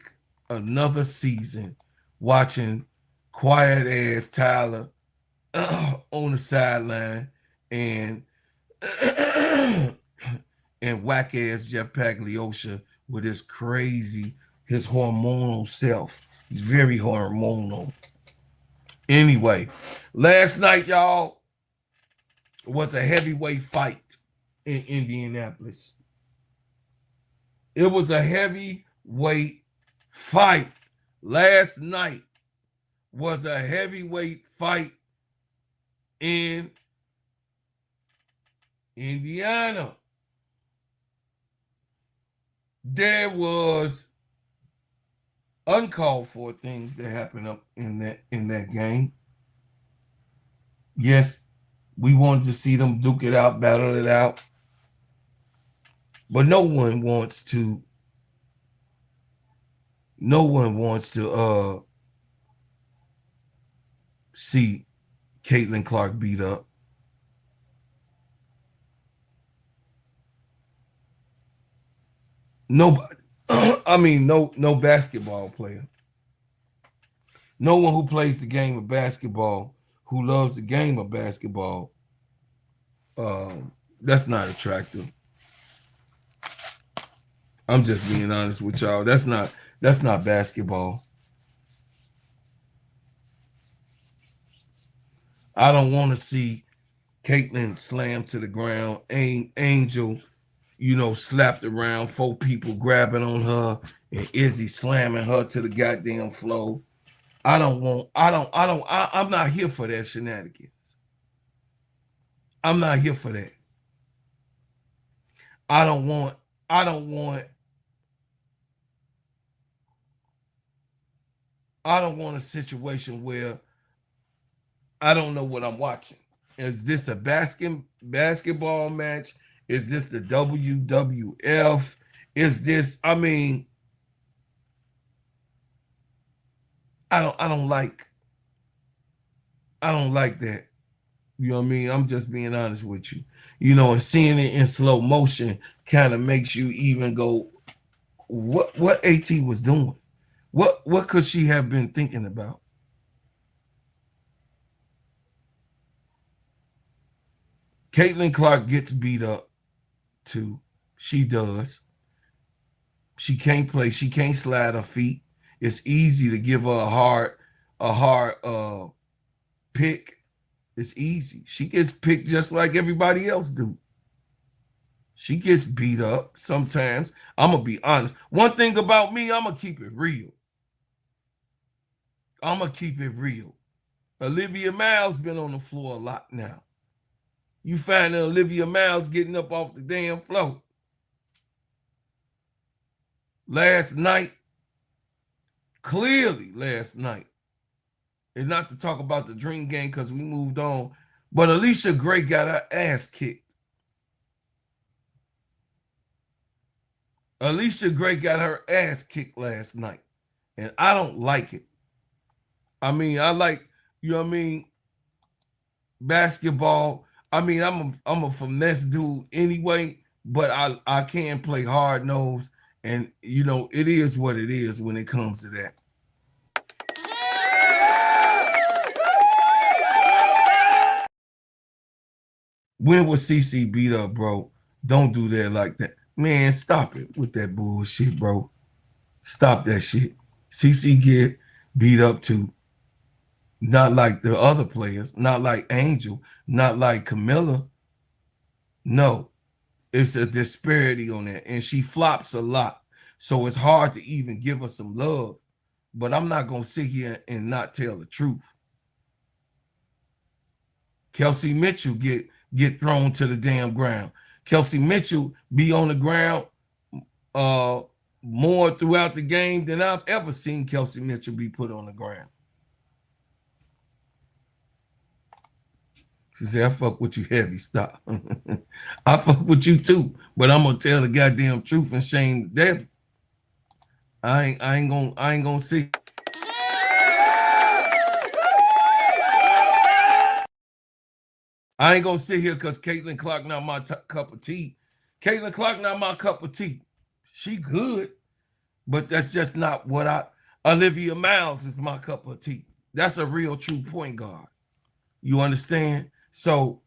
another season watching quiet ass Tyler on the sideline and and whack ass Jeff Pagliosha with his crazy, his hormonal self. He's very hormonal. Anyway, last night, y'all, was a heavyweight fight in Indianapolis. It was a heavyweight fight. Last night was a heavyweight fight in Indiana. There was uncalled for things that happened up in that game. Yes, we wanted to see them duke it out, battle it out. But no one wants to see Caitlin Clark beat up. Nobody. I mean, no basketball player. No one who plays the game of basketball, who loves the game of basketball, that's not attractive. I'm just being honest with y'all. That's not basketball. I don't want to see Caitlin slam to the ground. Angel, slapped around, 4 people grabbing on her, and Izzy slamming her to the goddamn floor. I'm not here for that shenanigans. I'm not here for that. I don't want a situation where I don't know what I'm watching. Is this a basketball match? Is this the WWF? Is this, I don't like that. You know what I mean? I'm just being honest with you. And seeing it in slow motion kind of makes you even go, what AT was doing? What could she have been thinking about? Caitlin Clark gets beat up too. She does. She can't play. She can't slide her feet. it's easy to give her a hard pick. It's easy. She gets picked just like everybody else do. She gets beat up sometimes. I'm gonna be honest. One thing about me, I'm gonna keep it real. I'm gonna keep it real. Olivia Miles been on the floor a lot now. You find that Olivia Miles getting up off the damn floor. Last night, clearly last night, and not to talk about the Dream Game because we moved on, but Alicia Gray got her ass kicked. Alicia Gray got her ass kicked last night, and I don't like it. I mean, I like, you know what I mean, basketball. I mean, I'm a finesse dude anyway, but I can play hard nose, and you know, it is what it is when it comes to that. When was CC beat up, bro? Don't do that like that. Man, stop it with that bullshit, bro. Stop that shit. CC get beat up too. Not like the other players, not like Angel, not like Camilla. No, it's a disparity on that. And she flops a lot. So it's hard to even give her some love. But I'm not going to sit here and not tell the truth. Kelsey Mitchell get thrown to the damn ground. Kelsey Mitchell be on the ground more throughout the game than I've ever seen Kelsey Mitchell be put on the ground. She said, I fuck with you heavy, stop. I fuck with you too, but I'm gonna tell the goddamn truth and shame the devil. I ain't gonna see. I ain't gonna sit here because Caitlin Clark not my cup of tea. Caitlin Clark not my cup of tea. She good, but that's just not what Olivia Miles is my cup of tea. That's a real true point guard. You understand? So,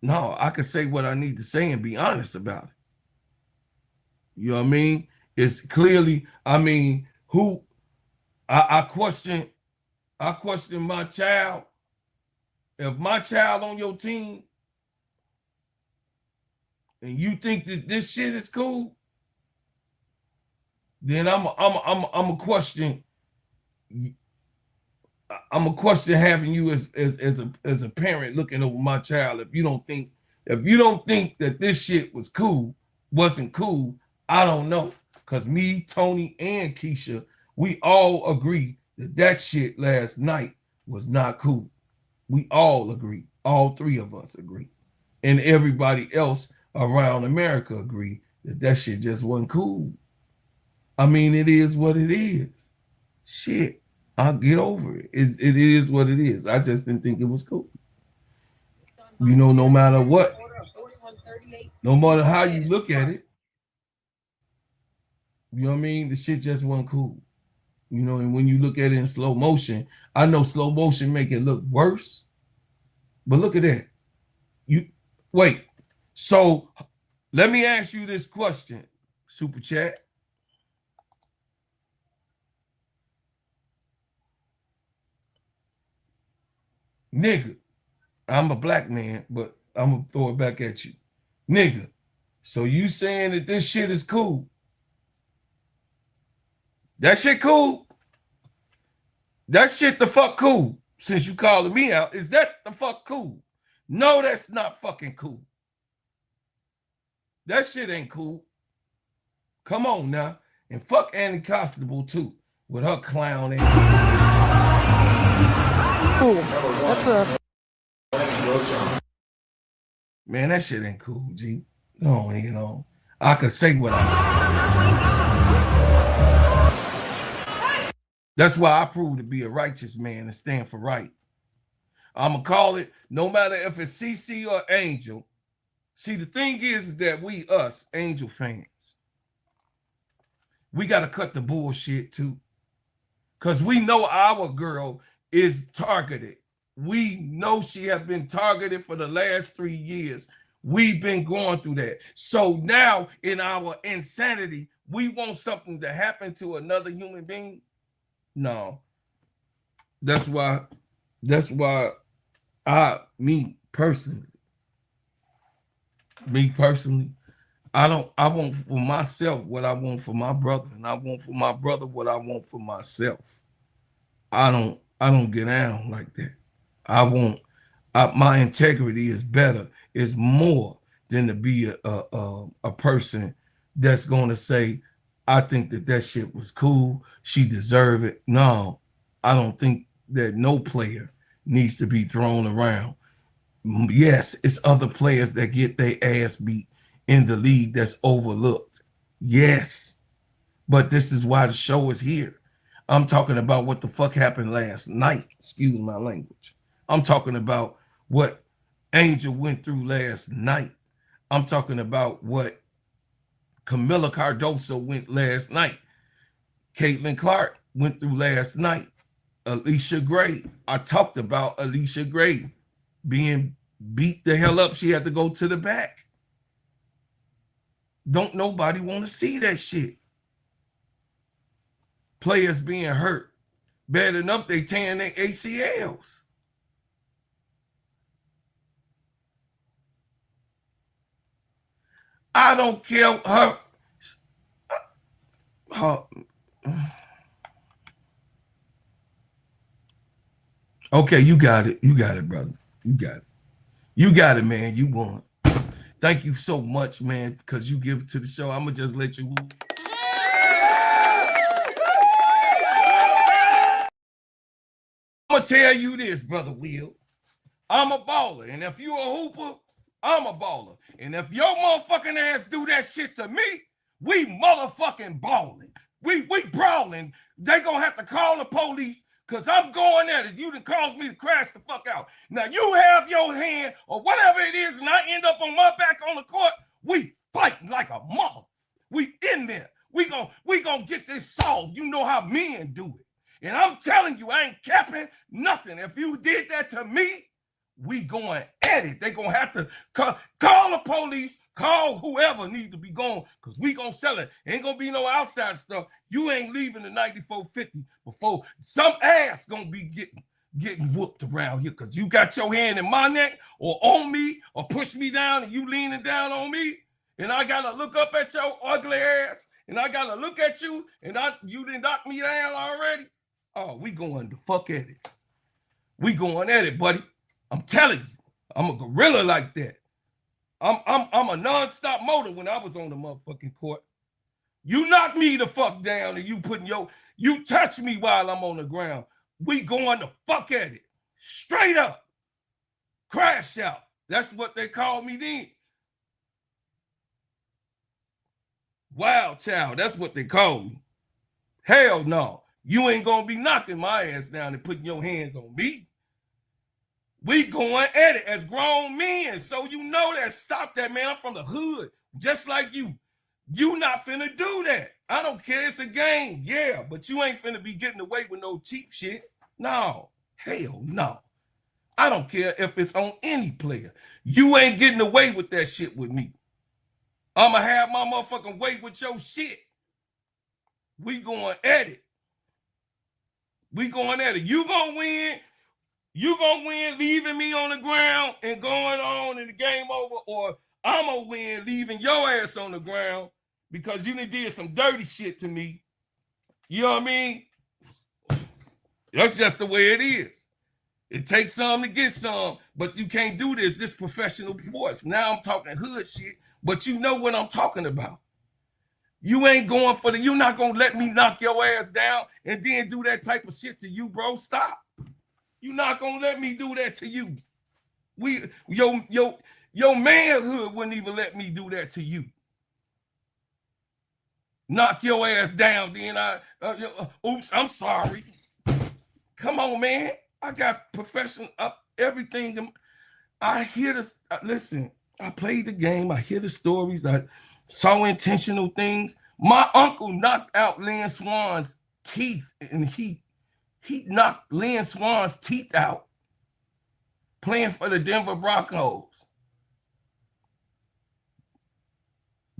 no, I can say what I need to say and be honest about it. You know what I mean? It's clearly, I mean, who I question my child. If my child on your team and you think that this shit is cool, then I'm a question. I'm a question having you as a parent looking over my child. If you don't think that this shit wasn't cool, I don't know. Cause me, Tony, and Keisha, we all agree that shit last night was not cool. We all agree. All three of us agree. And everybody else around America agree that shit just wasn't cool. I mean, it is what it is. Shit. I'll get over it. It is what it is. I just didn't think it was cool. You know, no matter what, no matter how you look at it, you know what I mean? The shit just wasn't cool. You know, and when you look at it in slow motion, I know slow motion make it look worse, but look at that. Wait. So let me ask you this question, Super Chat. Nigga, I'm a black man, but I'm gonna throw it back at you. Nigga, so you saying that this shit is cool? That shit cool? That shit the fuck cool? Since you calling me out, is that the fuck cool? No, that's not fucking cool. That shit ain't cool. Come on now. And fuck Annie Constable too, with her clown ass. Ooh, that's a man, that shit ain't cool, G. No, you know. I could say what I say. That's why I prove to be a righteous man and stand for right. I'ma call it, no matter if it's CC or Angel. See, the thing is that we, us, Angel fans, we gotta cut the bullshit too. Because we know our girl is targeted. We know she have been targeted for the last 3 years. We've been going through that. So now in our insanity, we want something to happen to another human being. No. That's why me personally, I want for myself what I want for my brother, and I want for my brother what I want for myself. I don't get down like that. My integrity is better, is more than to be a person that's going to say, I think that shit was cool, she deserved it. No, I don't think that no player needs to be thrown around. Yes, it's other players that get their ass beat in the league that's overlooked. Yes, but this is why the show is here. I'm talking about what the fuck happened last night. Excuse my language. I'm talking about what Angel went through last night. I'm talking about what Camila Cardoso went last night. Caitlin Clark went through last night. Alicia Gray. I talked about Alicia Gray being beat the hell up. She had to go to the back. Don't nobody want to see that shit. Players being hurt. Bad enough they tearing their ACLs. I don't care her. Okay, you got it. You got it, brother. You got it. You got it, man. You won. Thank you so much, man, because you give it to the show. I'm going to just let you. I'm going to tell you this, Brother Will. I'm a baller. And if you a hooper, I'm a baller. And if your motherfucking ass do that shit to me, we motherfucking balling. We brawling. They going to have to call the police because I'm going at it. You done caused me to crash the fuck out. Now you have your hand or whatever it is and I end up on my back on the court, we fighting like a mother. We in there. We gonna get this solved. You know how men do it. And I'm telling you, I ain't capping nothing. If you did that to me, we going at it. They gonna have to call the police, call whoever needs to be gone, because we gonna sell it. Ain't gonna be no outside stuff. You ain't leaving the 9450 before some ass gonna be getting whooped around here, because you got your hand in my neck or on me or push me down and you leaning down on me, and I gotta look up at your ugly ass, and I gotta look at you, and you didn't knock me down already. Oh, we going the fuck at it. We going at it, buddy. I'm telling you, I'm a gorilla like that. I'm a non-stop motor when I was on the motherfucking court. You knock me the fuck down and you touch me while I'm on the ground. We going the fuck at it. Straight up. Crash out. That's what they called me then. Wild child. That's what they called me. Hell no. You ain't gonna be knocking my ass down and putting your hands on me. We going at it as grown men. So you know that. Stop that, man. I'm from the hood. Just like you. You not finna do that. I don't care. It's a game. Yeah, but you ain't finna be getting away with no cheap shit. No. Hell no. I don't care if it's on any player. You ain't getting away with that shit with me. I'ma have my motherfucking way with your shit. We going at it. We going at it. You gonna win. You gonna win leaving me on the ground and going on and the game over, or I'm gonna win leaving your ass on the ground because you did some dirty shit to me. You know what I mean? That's just the way it is. It takes some to get some, but you can't do this professional sports. Now I'm talking hood shit, but you know what I'm talking about. You ain't going for you're not gonna let me knock your ass down and then do that type of shit to you, bro. Stop. You're not gonna let me do that to you. Your manhood wouldn't even let me do that to you. Knock your ass down, then oops, I'm sorry. Come on, man. I got professional everything. I hear this. Listen, I played the game. I hear the stories. I saw intentional things. My uncle knocked out Lynn Swan's teeth, and he knocked Lynn Swan's teeth out playing for the Denver Broncos.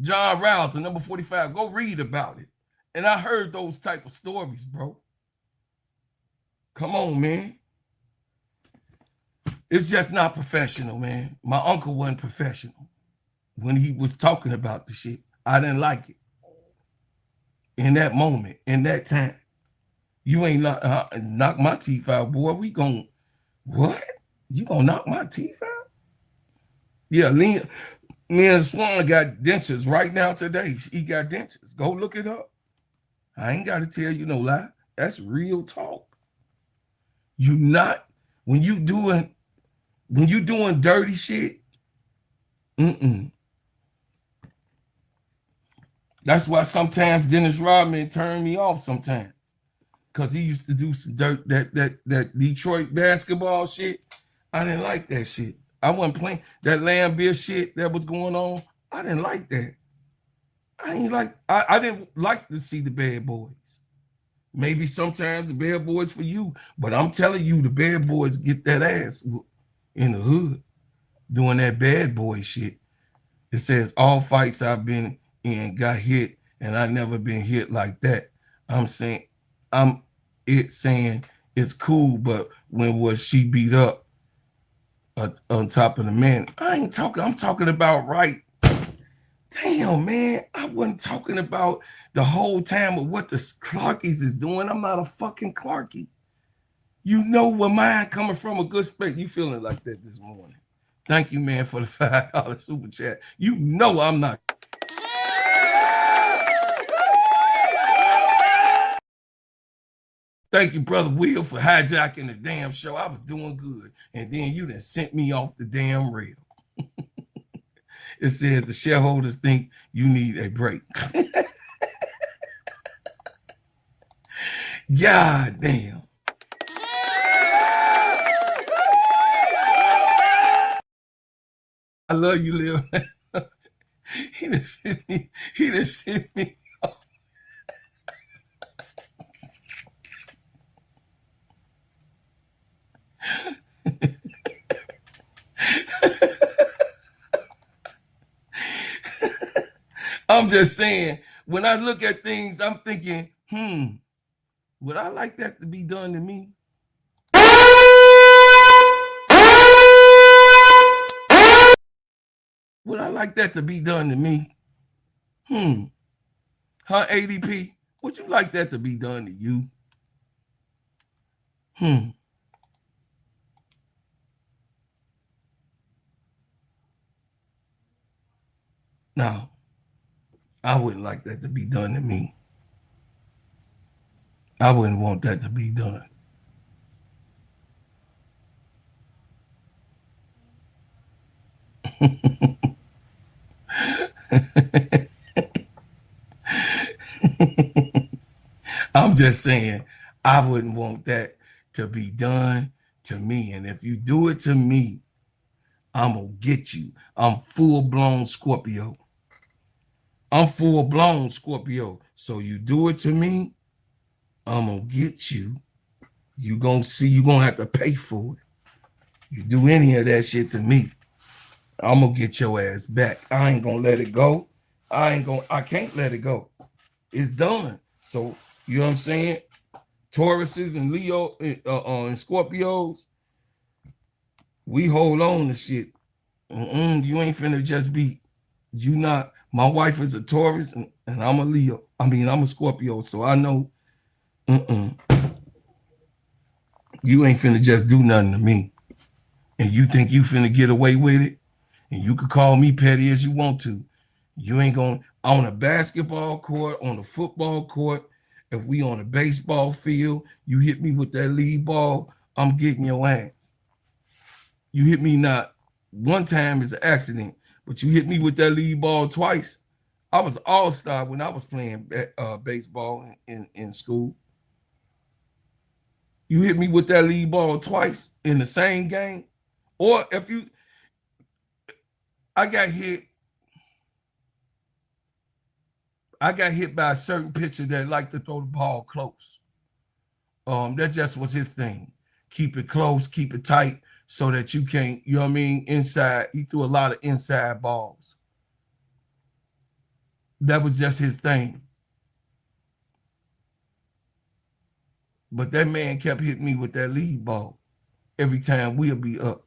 John Rouse, the number 45. Go read about it. And I heard those type of stories, bro. Come on, man. It's just not professional, man. My uncle wasn't professional when he was talking about the shit. I didn't like it. In that moment, in that time. You ain't knock my teeth out, boy. We gon' what? You gonna knock my teeth out? Yeah, Leon Swan got dentures right now today. He got dentures. Go look it up. I ain't got to tell you no lie. That's real talk. You not when you doing dirty shit. That's why sometimes Dennis Rodman turned me off sometimes. Cause he used to do some dirt, that Detroit basketball shit. I didn't like that shit. I wasn't playing that Lambeer shit that was going on. I didn't like that. I didn't like to see the bad boys. Maybe sometimes the bad boys for you, but I'm telling you, the bad boys get that ass in the hood doing that bad boy shit. It says all fights I've been in got hit, and I never been hit like that. I'm saying it's cool, but when was she beat up on top of the man? I ain't talking. I'm talking about right. Damn, man, I wasn't talking about the whole time of what the Clarkies is doing. I'm not a fucking Clarkie. You know where mine coming from, a good space. You feeling like that this morning. Thank you, man, for the $5 super chat. You know I'm not. Thank you, Brother Will, for hijacking the damn show. I was doing good. And then you done sent me off the damn rail. It says the shareholders think you need a break. God damn. I love you, Lil. He done sent me off. I'm just saying, when I look at things, I'm thinking, would I like that to be done to me? Would I like that to be done to me? Huh, ADP? Would you like that to be done to you? No, I wouldn't like that to be done to me. I wouldn't want that to be done. I'm just saying, I wouldn't want that to be done to me. And if you do it to me, I'm going to get you. I'm full-blown Scorpio. I'm full-blown Scorpio. So you do it to me, I'm going to get you. You're going to see you're going to have to pay for it. You do any of that shit to me, I'm going to get your ass back. I ain't going to let it go. I can't let it go. It's done. So, you know what I'm saying? Tauruses and Leo and Scorpios, we hold on to shit. You ain't finna just be, you not, my wife is a Taurus and I'm a Leo. I mean, I'm a Scorpio, so I know, you ain't finna just do nothing to me. And you think you finna get away with it? And you could call me petty as you want to. You ain't gonna, on a basketball court, on a football court, if we on a baseball field, you hit me with that lead ball, I'm getting your ass. You hit me not one time is an accident, but you hit me with that lead ball twice. I was all-star when I was playing baseball in school. You hit me with that lead ball twice in the same game. Or if you, I got hit by a certain pitcher that liked to throw the ball close. That just was his thing. Keep it close, keep it tight, so that you can't, you know what I mean, inside. He threw a lot of inside balls. That was just his thing. But that man kept hitting me with that lead ball every time we'll be up.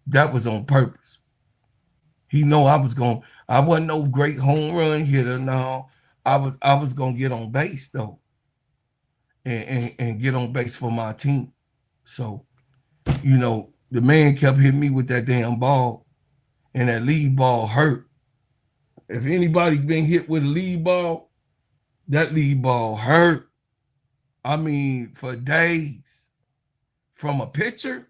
That was on purpose. He know I wasn't no great home run hitter. No, I was gonna get on base though. And get on base for my team. So, you know, the man kept hitting me with that damn ball, and that lead ball hurt. If anybody been hit with a lead ball, that lead ball hurt. I mean, for days. From a pitcher,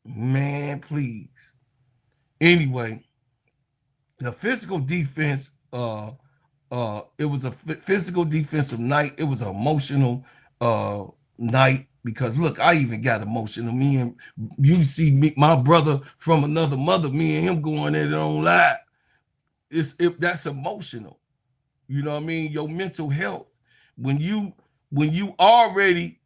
man, please. Anyway, the physical defense, it was a physical defensive night. It was an emotional night because look, I even got emotional. Me and you see me, my brother from another mother, me and him going at it on live. That's emotional. You know what I mean? Your mental health. When you already,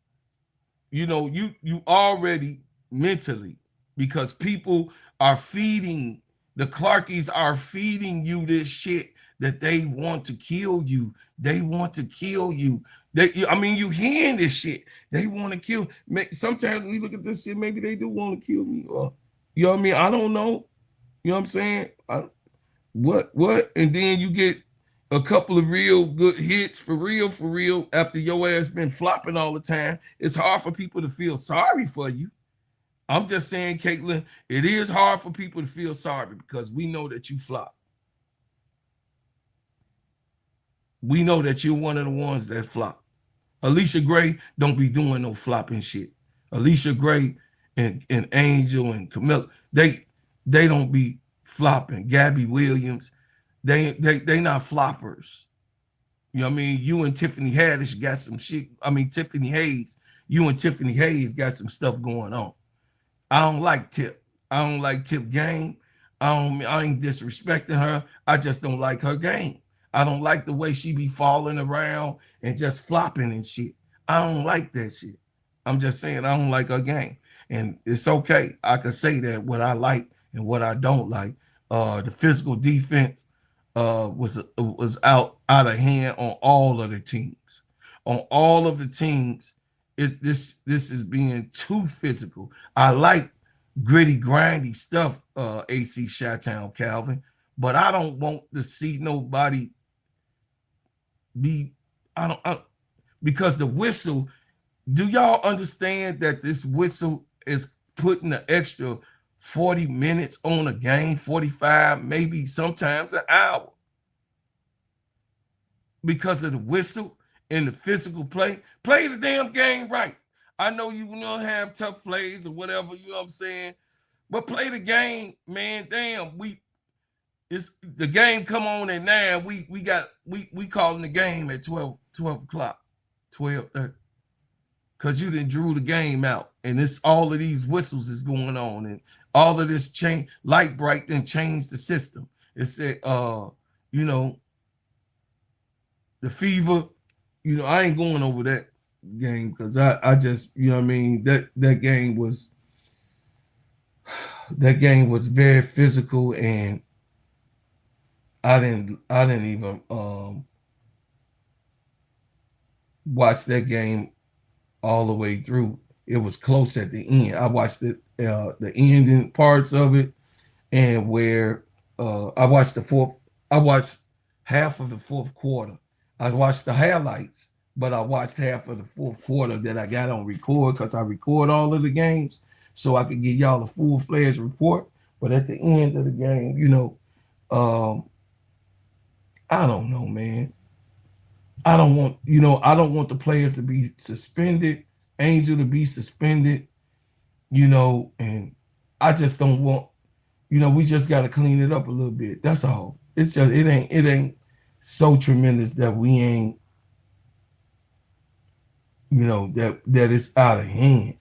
you know, you already mentally, because people are feeding, the Clarkies are feeding you this shit that they want to kill you. They want to kill you. I mean, you hearing this shit. They want to kill. Sometimes we look at this shit, maybe they do want to kill me. Or, you know what I mean? I don't know. You know what I'm saying? What? And then you get a couple of real good hits for real, after your ass been flopping all the time. It's hard for people to feel sorry for you. I'm just saying, Caitlin, it is hard for people to feel sorry because we know that you flop. We know that you're one of the ones that flop. Alicia Gray don't be doing no flopping shit. Alicia Gray and Angel and Camilla, they don't be flopping. Gabby Williams, they not floppers. You know what I mean? You and Tiffany Haddish got some shit. I mean, Tiffany Hayes, you and Tiffany Hayes got some stuff going on. I don't like Tip. I don't like Tip game. I ain't disrespecting her. I just don't like her game. I don't like the way she be falling around and just flopping and shit. I don't like that shit. I'm just saying I don't like her game. And it's okay. I can say that what I like and what I don't like. The physical defense was out of hand on all of the teams. On all of the teams, this is being too physical. I like gritty, grindy stuff, AC Chi-Town Calvin, but I don't want to see nobody because the whistle, do y'all understand that this whistle is putting an extra 40 minutes on a game, 45, maybe sometimes an hour, because of the whistle and the physical play? Play the damn game right. I know you don't have tough plays or whatever, you know what I'm saying? But play the game, man. Damn, the game come on at 9. We calling the game at 12 o'clock, 12:30. Because you done drew the game out. And it's all of these whistles is going on. And all of this light bright then changed the system. It said, you know, the fever, you know, I ain't going over that game because I just, you know what I mean, that game was very physical, and I didn't even watch that game all the way through. It was close at the end. I watched the ending parts of it, and where I watched half of the fourth quarter. I watched the highlights, but I watched half of the fourth quarter that I got on record because I record all of the games so I could give y'all a full-fledged report. But at the end of the game, you know, I don't know, man. I don't want the players to be suspended, Angel to be suspended, you know, and I just don't want, you know, we just got to clean it up a little bit. That's all. It's just, it ain't so tremendous that we ain't, you know, that it's out of hand.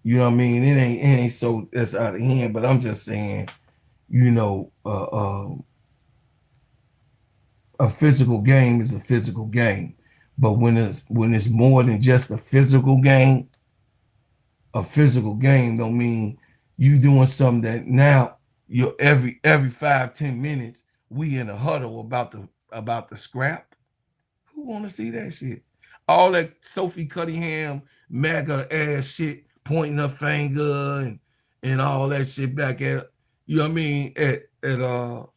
You know what I mean? It ain't so that's out of hand, but I'm just saying, you know, a physical game is a physical game. But when it's more than just a physical game don't mean you doing something that now you're every 5-10 minutes we in a huddle about the scrap. Who want to see that shit? All that Sophie Cunningham MAGA ass shit, pointing her finger and all that shit back at, you know what I mean, at the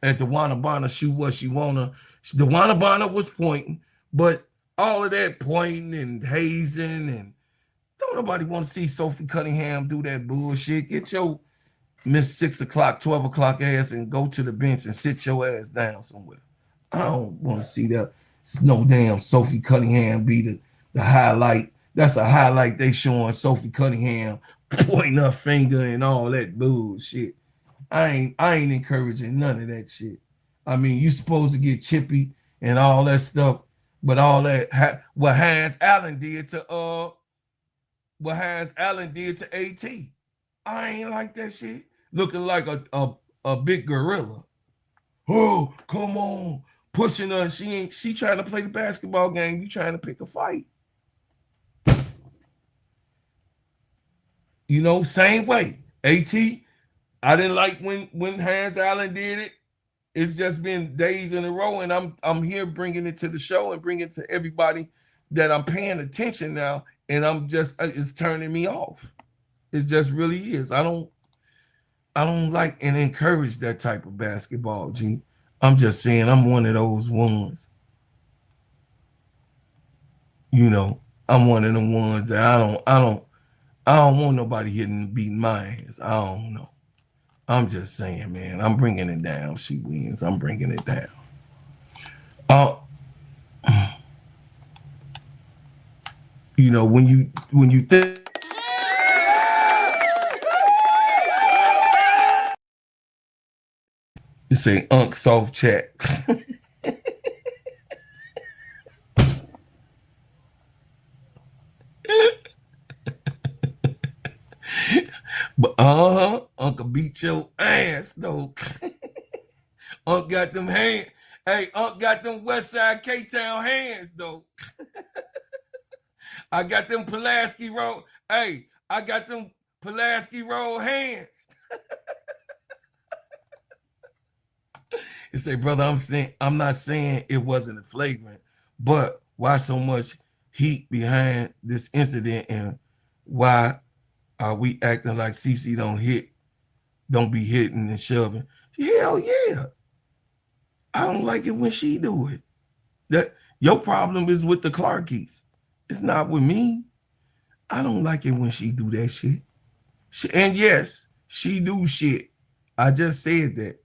Wanabana, shoot what she wanna. The Wanabana was pointing, but all of that pointing and hazing, and don't nobody want to see Sophie Cunningham do that bullshit. Get your Miss 6 o'clock, 12 o'clock ass and go to the bench and sit your ass down somewhere. I don't want to see that. It's no damn Sophie Cunningham be the highlight. That's a highlight they showing Sophie Cunningham pointing her finger and all that bullshit. I ain't encouraging none of that shit. I mean, you supposed to get chippy and all that stuff, but all that what Hans Allen did to AT. I ain't like that shit. Looking like a big gorilla. Oh, come on. Pushing her. She trying to play the basketball game. You trying to pick a fight. You know, same way. AT, I didn't like when Hans Allen did it. It's just been days in a row, and I'm here bringing it to the show and bringing it to everybody that I'm paying attention now, and I'm just, it's turning me off. It just really is. I don't like and encourage that type of basketball, G. I'm just saying I'm one of those ones. You know, I'm one of the ones that I don't want nobody beating my ass. I don't know. I'm just saying, man, I'm bringing it down. She wins. I'm bringing it down. You know, when you think you say Unc soft chat. But Uncle beat your ass though. Unc got them hands. Hey, Unc got them West Side K-Town hands though. I got them Pulaski Road. Hey, I got them Pulaski Road hands. You say, brother, I'm not saying it wasn't a flagrant, but why so much heat behind this incident, and why are we acting like CC don't be hitting and shoving? Hell yeah. I don't like it when she do it. That your problem is with the Clarkies. It's not with me. I don't like it when she do that shit. And yes, she do shit. I just said that.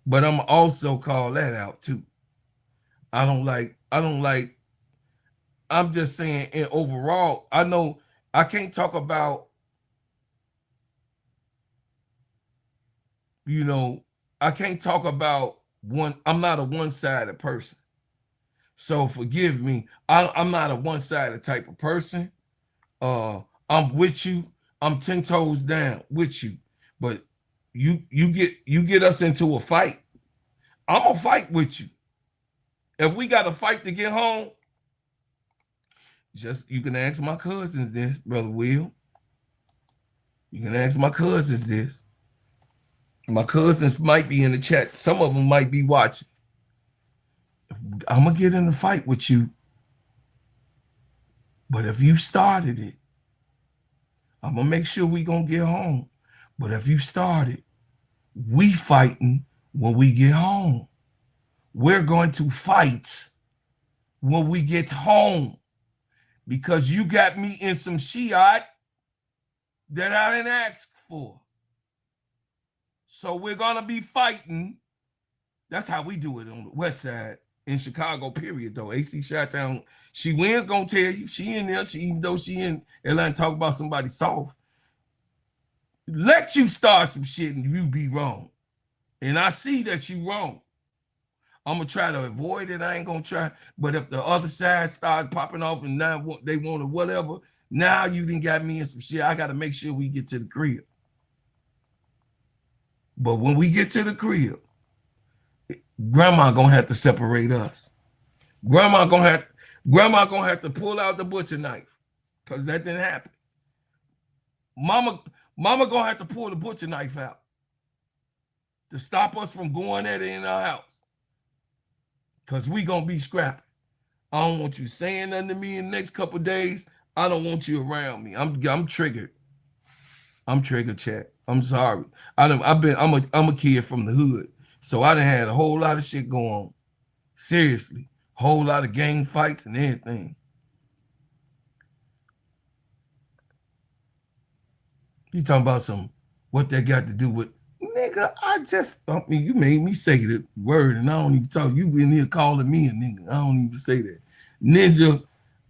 But I'm also call that out too. I'm just saying, in overall, I know I can't talk about, you know, I can't talk about one. I'm not a one-sided person. So forgive me. I'm not a one-sided type of person. I'm with you. I'm 10 toes down with you. But you get us into a fight, I'm gonna fight with you. If we got to fight to get home, just you can ask my cousins this, Brother Will. You can ask my cousins this. My cousins might be in the chat. Some of them might be watching. I'm gonna get in a fight with you. But if you started it, I'm gonna make sure we gonna get home. But if you started, we fighting when we get home. We're going to fight when we get home, because you got me in some Shiite that I didn't ask for. So we're gonna be fighting. That's how we do it on the West Side in Chicago, period, though. AC Chi-Town, she wins, gonna tell you. She in there, even though she in Atlanta, talk about somebody soft. Let you start some shit and you be wrong. And I see that you wrong. I'm gonna try to avoid it. I ain't gonna try. But if the other side starts popping off and now they want to whatever, now you done got me in some shit. I gotta make sure we get to the crib. But when we get to the crib, Grandma gonna have to separate us. Grandma gonna have to pull out the butcher knife, because that didn't happen. Mama gonna have to pull the butcher knife out. to stop us from going at it in our house. Because we going to be scrapping. I don't want you saying nothing to me in the next couple of days. I don't want you around me. I'm triggered. I'm triggered, chat. I'm sorry. I'm a kid from the hood. So I done had a whole lot of shit going on. Seriously. Whole lot of gang fights and everything. You talking about what that got to do with, nigga, I mean, you made me say the word and I don't even talk. You in here calling me a nigga. I don't even say that. Ninja,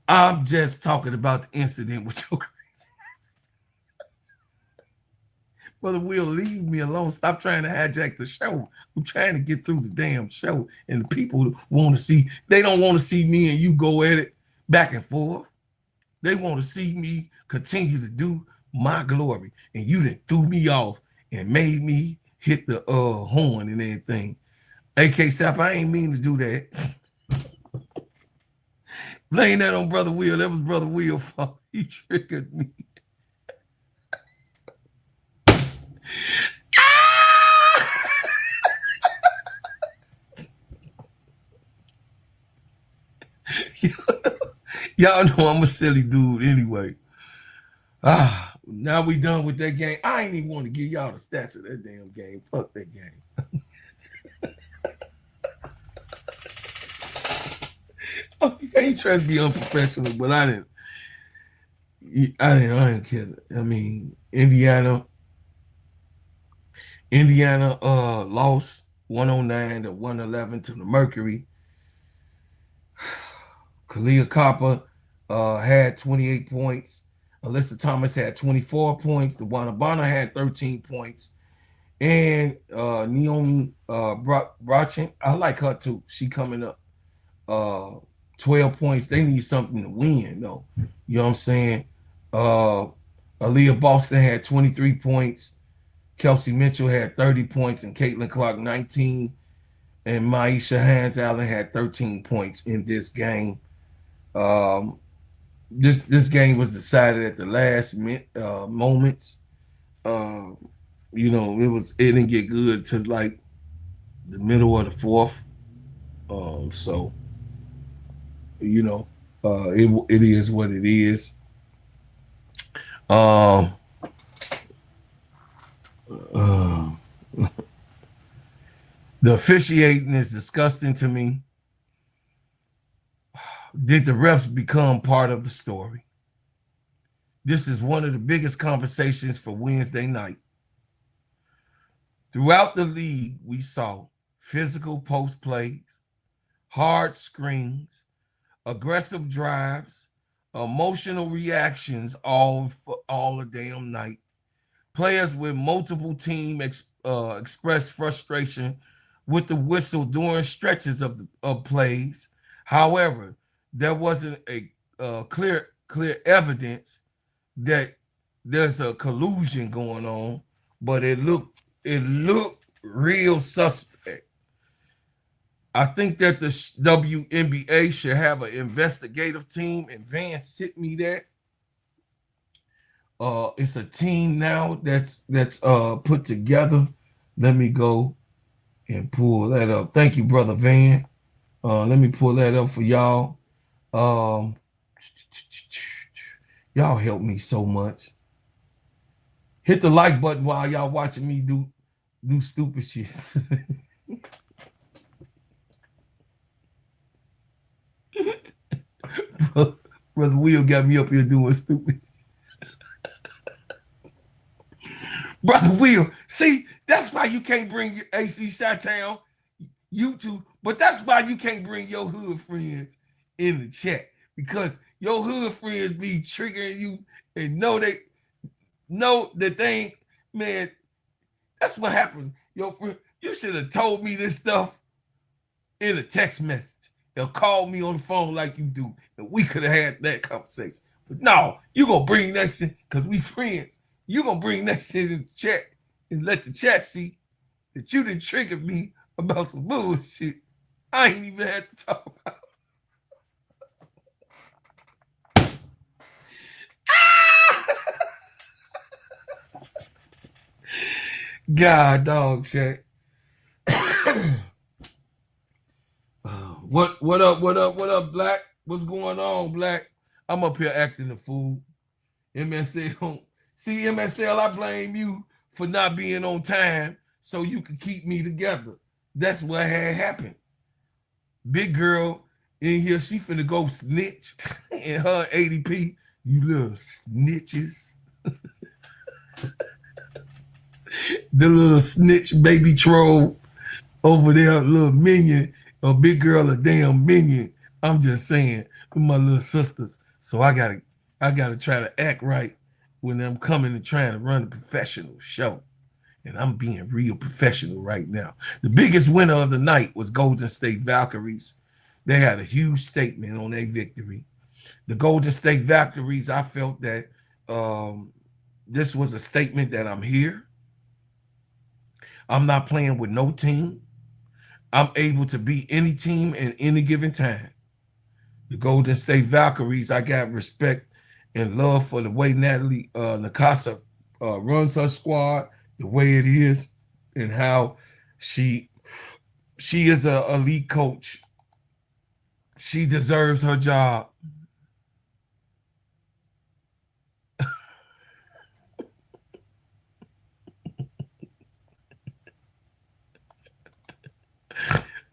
I'm just talking about the incident with your crazy ass. Brother Will, leave me alone. Stop trying to hijack the show. I'm trying to get through the damn show. And the people want to see, they don't want to see me and you go at it back and forth. They want to see me continue to do my glory. And you done threw me off and made me hit the horn and everything. AK Sap, I ain't mean to do that. Blame that on Brother Will. That was Brother Will's fault. He triggered me. Y'all know I'm a silly dude anyway. Now we done with that game. I ain't even want to give y'all the stats of that damn game. Fuck that game. I ain't trying to be unprofessional, but I didn't care. I mean, Indiana lost 109-111 to the Mercury. Kalia Copper had 28 points. Alyssa Thomas had 24 points. The Wanabana had 13 points. And Naomi Brachin, I like her too. She coming up. 12 points. They need something to win, though. You know what I'm saying? Aaliyah Boston had 23 points. Kelsey Mitchell had 30 points, and Caitlin Clark 19. And Maisha Hans Allen had 13 points in this game. This game was decided at the last moments. You know, it didn't get good to like the middle of the fourth. So you know, it is what it is. The officiating is disgusting to me. Did the refs become part of the story? This is one of the biggest conversations for Wednesday night. Throughout the league, we saw physical post plays, hard screens, aggressive drives, emotional reactions all the damn night. Players with multiple team express frustration with the whistle during stretches of plays. However, there wasn't a clear evidence that there's a collusion going on, but it looked real suspect. I think that the WNBA should have an investigative team, and Van sent me that. It's a team now that's put together. Let me go and pull that up. Thank you, Brother Van. Let me pull that up for y'all. Y'all help me so much. Hit the like button while y'all watching me do stupid shit. Brother Will got me up here doing stupid. Brother Will, see, that's why you can't bring your AC Chi-Town, YouTube, but that's why you can't bring your hood friends in the chat, because your hood friends be triggering you and know that they ain't, man, that's what happened. Your friend, you should have told me this stuff in a text message. They'll call me on the phone like you do, and we could have had that conversation. But no, you gonna bring that shit because we friends. You gonna bring that shit in the chat and let the chat see that you didn't trigger me about some bullshit I ain't even had to talk about. God, dog, chat. What up? What up? What up, Black? What's going on, Black? I'm up here acting the fool. MSL. See, MSL, I blame you for not being on time so you could keep me together. That's what had happened. Big girl in here, she finna go snitch in her ADP. You little snitches. The little snitch baby troll over there, little minion. A big girl, a damn minion. I'm just saying, with my little sisters. So I gotta try to act right when I'm coming and trying to run a professional show. And I'm being real professional right now. The biggest winner of the night was Golden State Valkyries. They had a huge statement on their victory. The Golden State Valkyries, I felt that this was a statement that I'm here. I'm not playing with no team. I'm able to beat any team at any given time. The Golden State Valkyries, I got respect and love for the way Natalie Nakasa runs her squad, the way it is, and how she is a elite coach. She deserves her job.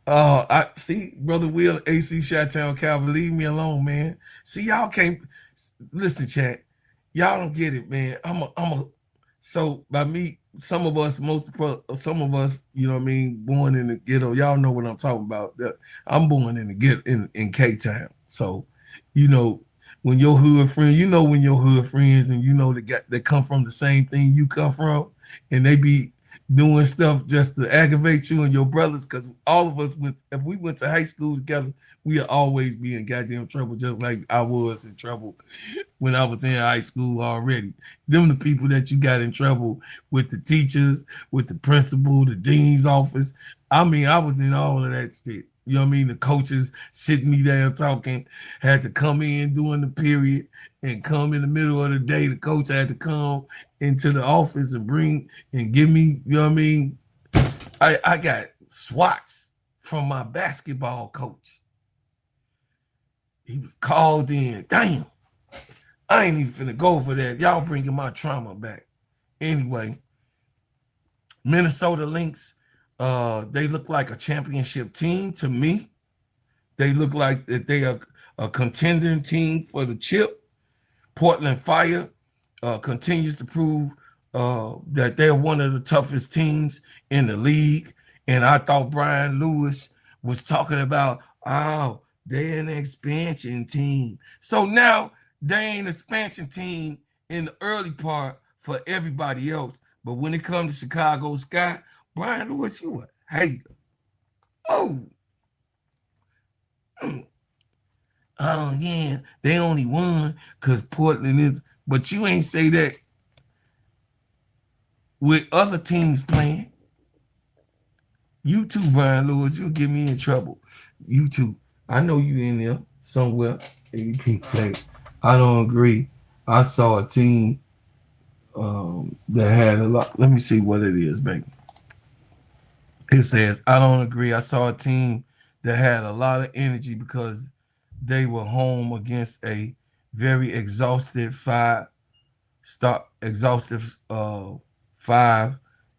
I see, Brother Will, AC Chi-Town Calvin, leave me alone, man. See, y'all can't listen, chat. Y'all don't get it, man. So by me, some of us, you know what I mean, born in the ghetto. Y'all know what I'm talking about. I'm born in the ghetto in K-Town. So, you know, when your hood friend, you know when your hood friends and you know they come from the same thing you come from, and they be doing stuff just to aggravate you and your brothers, because all of us, if we went to high school together, we'll always be in goddamn trouble, just like I was in trouble when I was in high school already. Them the people that you got in trouble with, the teachers, with the principal, the dean's office. I mean, I was in all of that shit. You know what I mean? The coaches sitting me down talking, had to come in during the period and come in the middle of the day. The coach had to come into the office and bring and give me, you know what I mean? I got swats from my basketball coach. He was called in. Damn. I ain't even finna go for that. Y'all bringing my trauma back. Anyway, Minnesota Lynx, they look like a championship team to me. They look like that they are a contending team for the chip. Portland Fire continues to prove that they're one of the toughest teams in the league. And I thought Brian Lewis was talking about, oh, they're an expansion team. So now they ain't an expansion team in the early part for everybody else. But when it comes to Chicago Sky, Brian Lewis, you a hater. Oh. Oh, yeah, they only won because Portland is, but you ain't say that with other teams playing. You too, Brian Lewis, you'll get me in trouble. You too. I know you in there somewhere. ADP say, I don't agree. I saw a team that had a lot. Let me see what it is, baby. It says, I don't agree. I saw a team that had a lot of energy because they were home against a very exhaustive five that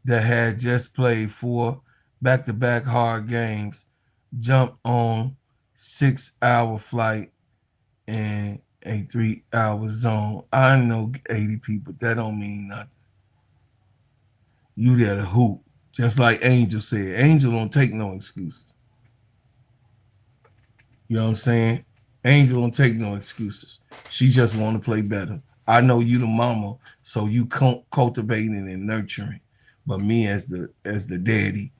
had just played 4 back-to-back hard games, jumped on 6-hour flight and a 3-hour zone. I know ADP, but that don't mean nothing. You there to hoop, just like Angel said. Angel don't take no excuses. You know what I'm saying? Angel don't take no excuses. She just want to play better. I know you the mama, so you cultivating and nurturing. But me as the daddy,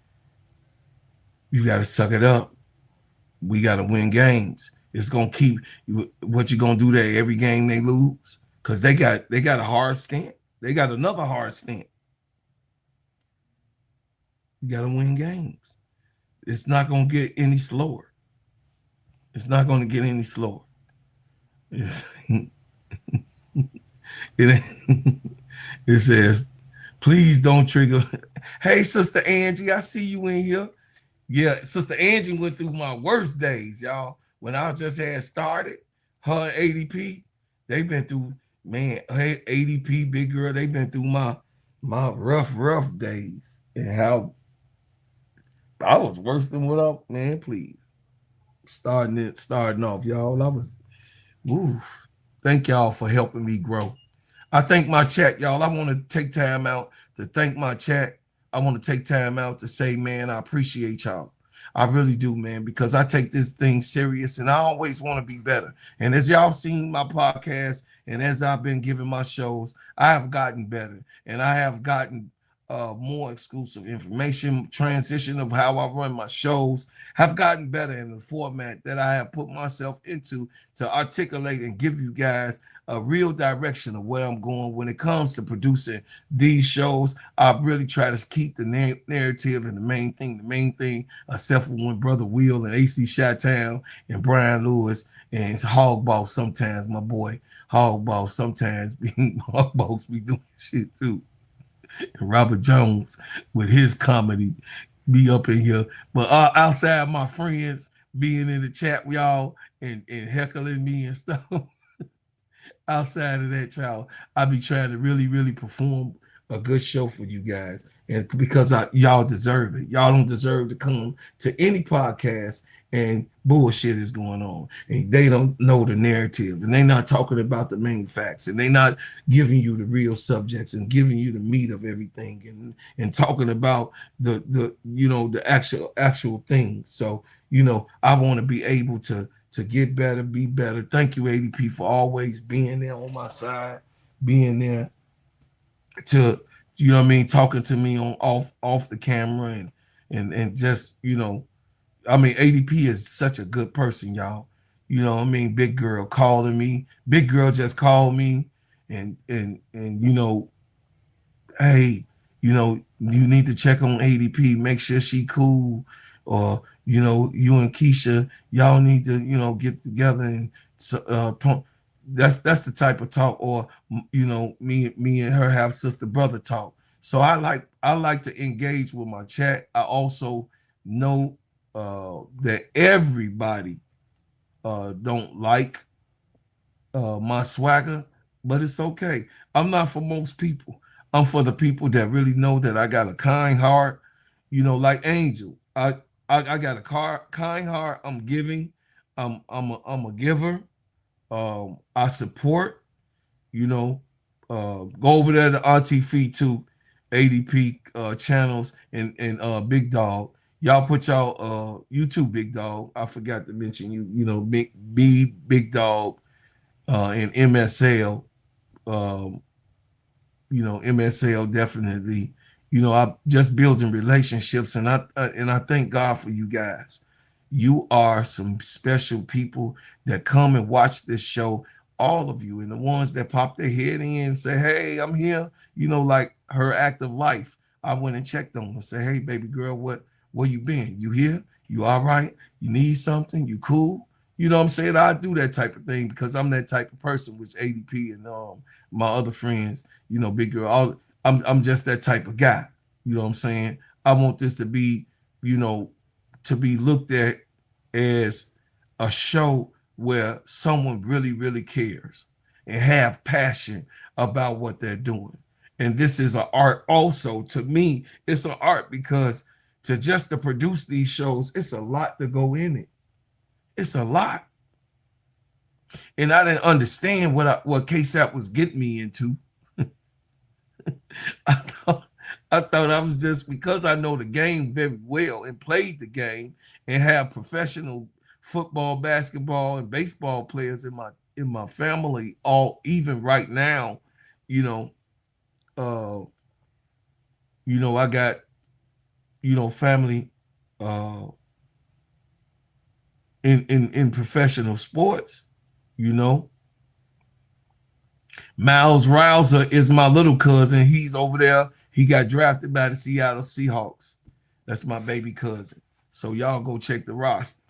you got to suck it up. We got to win games. It's gonna keep what you gonna do there every game they lose, because they got a hard stint. They got another hard stint. You got to win games. It's not gonna get any slower. It's not going to get any slower. It says, please don't trigger. Hey, Sister Angie, I see you in here. Yeah, Sister Angie went through my worst days, y'all. When I just had started, her and ADP, they've been through, man, hey, ADP, big girl, they've been through my rough days. And how I was worse than what I, man, please. Starting off, y'all. I was, woo. Thank y'all for helping me grow. I thank my chat, y'all. I want to take time out to thank my chat. I want to take time out to say, man, I appreciate y'all. I really do, man, because I take this thing serious and I always want to be better. And as y'all seen my podcast and as I've been giving my shows, I have gotten better and I have gotten more exclusive information, transition of how I run my shows, have gotten better in the format that I have put myself into to articulate and give you guys a real direction of where I'm going when it comes to producing these shows. I really try to keep the narrative and the main thing, except for when Brother Will and AC Chi-Town and Brian Lewis and it's Hog Boss sometimes, my boy. Hog Boss sometimes Hog Boss be doing shit too. And Robert Jones with his comedy be up in here. But outside my friends being in the chat with y'all and heckling me and stuff, outside of that, y'all, I be trying to really perform a good show for you guys. And because y'all deserve it. Y'all don't deserve to come to any podcast and bullshit is going on. And they don't know the narrative. And they're not talking about the main facts. And they're not giving you the real subjects and giving you the meat of everything and talking about the actual things. So, I want to be able to get better, be better. Thank you, ADP, for always being there on my side, being there to, talking to me on off the camera and just, ADP is such a good person, y'all. Big girl calling me. Big girl just called me and hey, you need to check on ADP, make sure she cool, or you and Keisha, y'all need to get together and that's the type of talk, or me and her have sister brother talk. So I like to engage with my chat. I also know that everybody don't like my swagger, but it's okay. I'm not for most people. I'm for the people that really know that I got a kind heart, like Angel. I got a kind heart. I'm giving. I'm a giver. I support. Go over there to Auntie Fee too, ADP channels and Big Dog. Y'all put y'all you too, Big Dog. I forgot to mention you. Big Dog and MSL. MSL definitely. I'm just building relationships, and I thank God for you guys. You are some special people that come and watch this show. All of you, and the ones that pop their head in and say, "Hey, I'm here." Like her active life. I went and checked on her. Say, "Hey, baby girl, where you been? You here? You all right? You need something? You cool?" You know what I'm saying? I do that type of thing because I'm that type of person, which ADP and my other friends, big girl, I'm just that type of guy. You know what I'm saying? I want this to be, to be looked at as a show where someone really cares and have passion about what they're doing. And this is an art also. To me, it's an art because to produce these shows, it's a lot to go in it. It's a lot. And I didn't understand what KSAP was getting me into. I thought I was just, because I know the game very well and played the game and have professional football, basketball, and baseball players in my family, all even right now, I got family in professional sports. Miles Rouser is my little cousin. He's over there. He got drafted by the Seattle Seahawks. That's my baby cousin. So y'all go check the roster.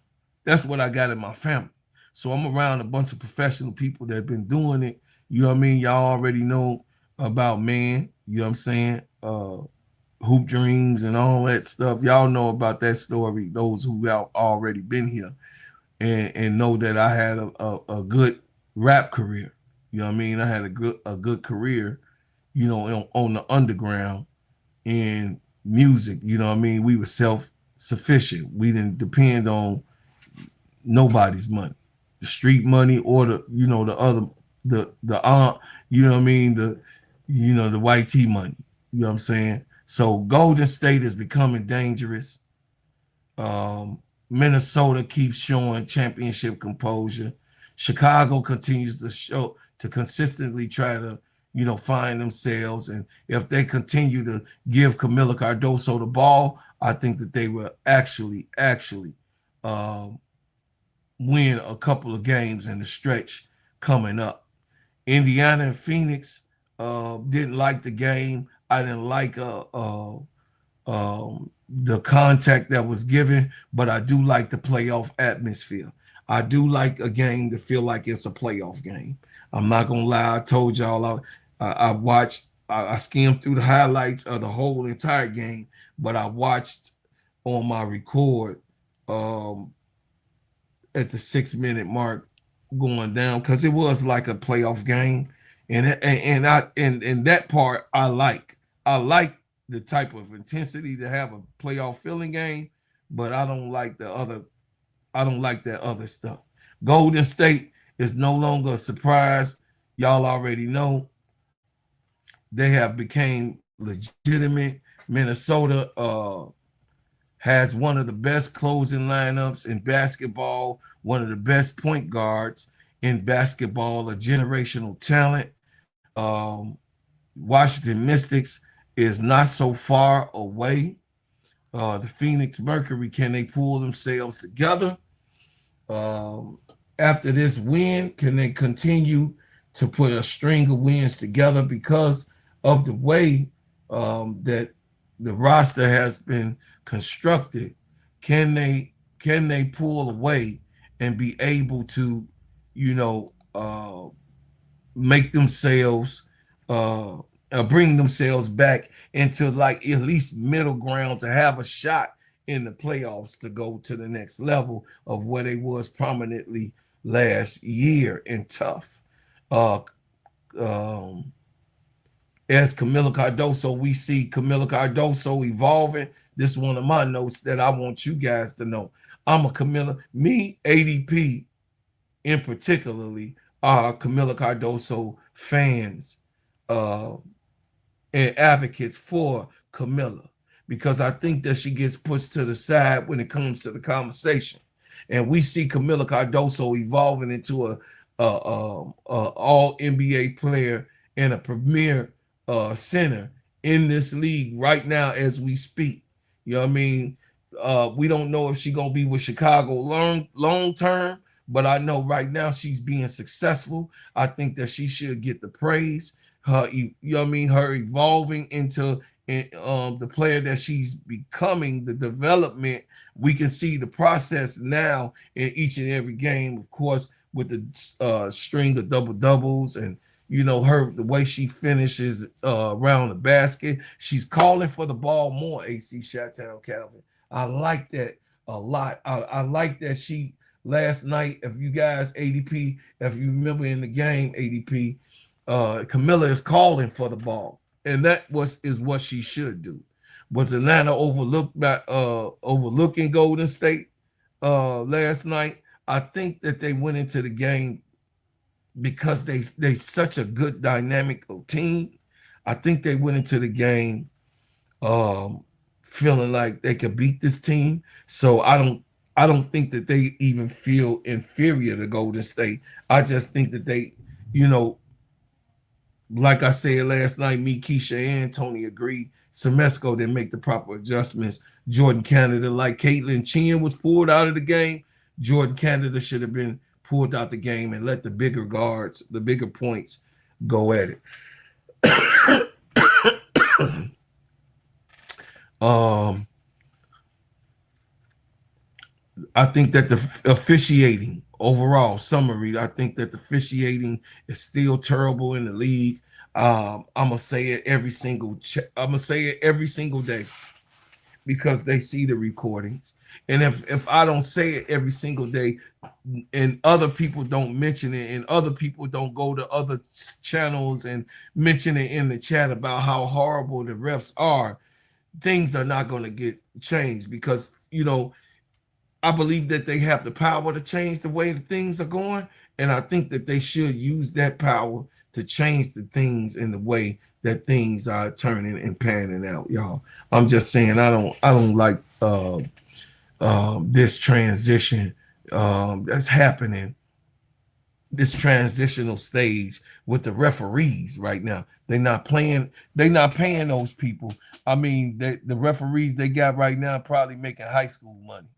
That's what I got in my family. So I'm around a bunch of professional people that have been doing it. You know what I mean? Y'all already know about Man. You know what I'm saying? Hoop Dreams and all that stuff. Y'all know about that story, those who have already been here and know that I had a good rap career. You know what I mean? I had a good career, you know, on the underground in music. You know what I mean? We were self-sufficient. We didn't depend on nobody's money, the street money or the, you know, the other, the aunt, you know what I mean? The, you know, the white tea money. You know what I'm saying? So Golden State is becoming dangerous. Minnesota keeps showing championship composure. Chicago continues to consistently try to, you know, find themselves. And if they continue to give Camila Cardoso the ball, I think that they will actually um, win a couple of games in the stretch coming up. Indiana and Phoenix didn't like the game. I didn't like the contact that was given, but I do like the playoff atmosphere. I do like a game to feel like it's a playoff game. I'm not gonna lie. I told y'all I watched. I skimmed through the highlights of the whole entire game, but I watched on my record um, at the 6 minute mark going down because it was like a playoff game, and that part I like. I like the type of intensity to have a playoff feeling game, but I don't like the other. I don't like that other stuff. Golden State is no longer a surprise. Y'all already know they have became legitimate. Minnesota has one of the best closing lineups in basketball, one of the best point guards in basketball, a generational talent. Um, Washington Mystics is not so far away. The Phoenix Mercury, can they pull themselves together? After this win, can they continue to put a string of wins together because of the way that the roster has been constructed? Can they pull away and be able to, you know, make themselves bring themselves back into like at least middle ground to have a shot in the playoffs to go to the next level of where they was prominently last year and tough. Uh, um, as Camila Cardoso, we see Camila Cardoso evolving. This is one of my notes that I want you guys to know. I'm a Camila, me, ADP in particularly, are Camila Cardoso fans and advocates for Camilla because I think that she gets pushed to the side when it comes to the conversation. And we see Camila Cardoso evolving into a all NBA player and a premier center in this league right now as we speak. You know what I mean? We don't know if she's gonna be with Chicago long term, but I know right now she's being successful. I think that she should get the praise. Her, you know what I mean? Her evolving into the player that she's becoming, the development. We can see the process now in each and every game, of course, with the string of double doubles and, you know, the way she finishes around the basket. She's calling for the ball more, AC Shottown Calvin. I like that a lot. I like that she last night, if you guys, ADP, if you remember in the game, ADP, Camilla is calling for the ball. And that is what she should do. Was Atlanta overlooking Golden State last night? I think that they went into the game because they such a good dynamical team. I think they went into the game feeling like they could beat this team. So I don't think that they even feel inferior to Golden State. I just think that they, you know, like I said last night, me, Keisha, and Tony agreed. Semesco didn't make the proper adjustments. Jordan Canada, like Caitlin Chin, was pulled out of the game. Jordan Canada should have been pulled out the game and let the bigger guards, the bigger points, go at it. I think that the officiating overall summary, I think that the officiating is still terrible in the league. I'm gonna say it every single. I'm gonna say it every single day because they see the recordings. And if I don't say it every single day, and other people don't mention it, and other people don't go to other channels and mention it in the chat about how horrible the refs are, things are not going to get changed because I believe that they have the power to change the way the things are going, and I think that they should use that power to change the things in the way that things are turning and panning out, y'all. I'm just saying I don't like this transition that's happening, this transitional stage with the referees right now. They're not paying those people. I mean, the referees they got right now probably making high school money.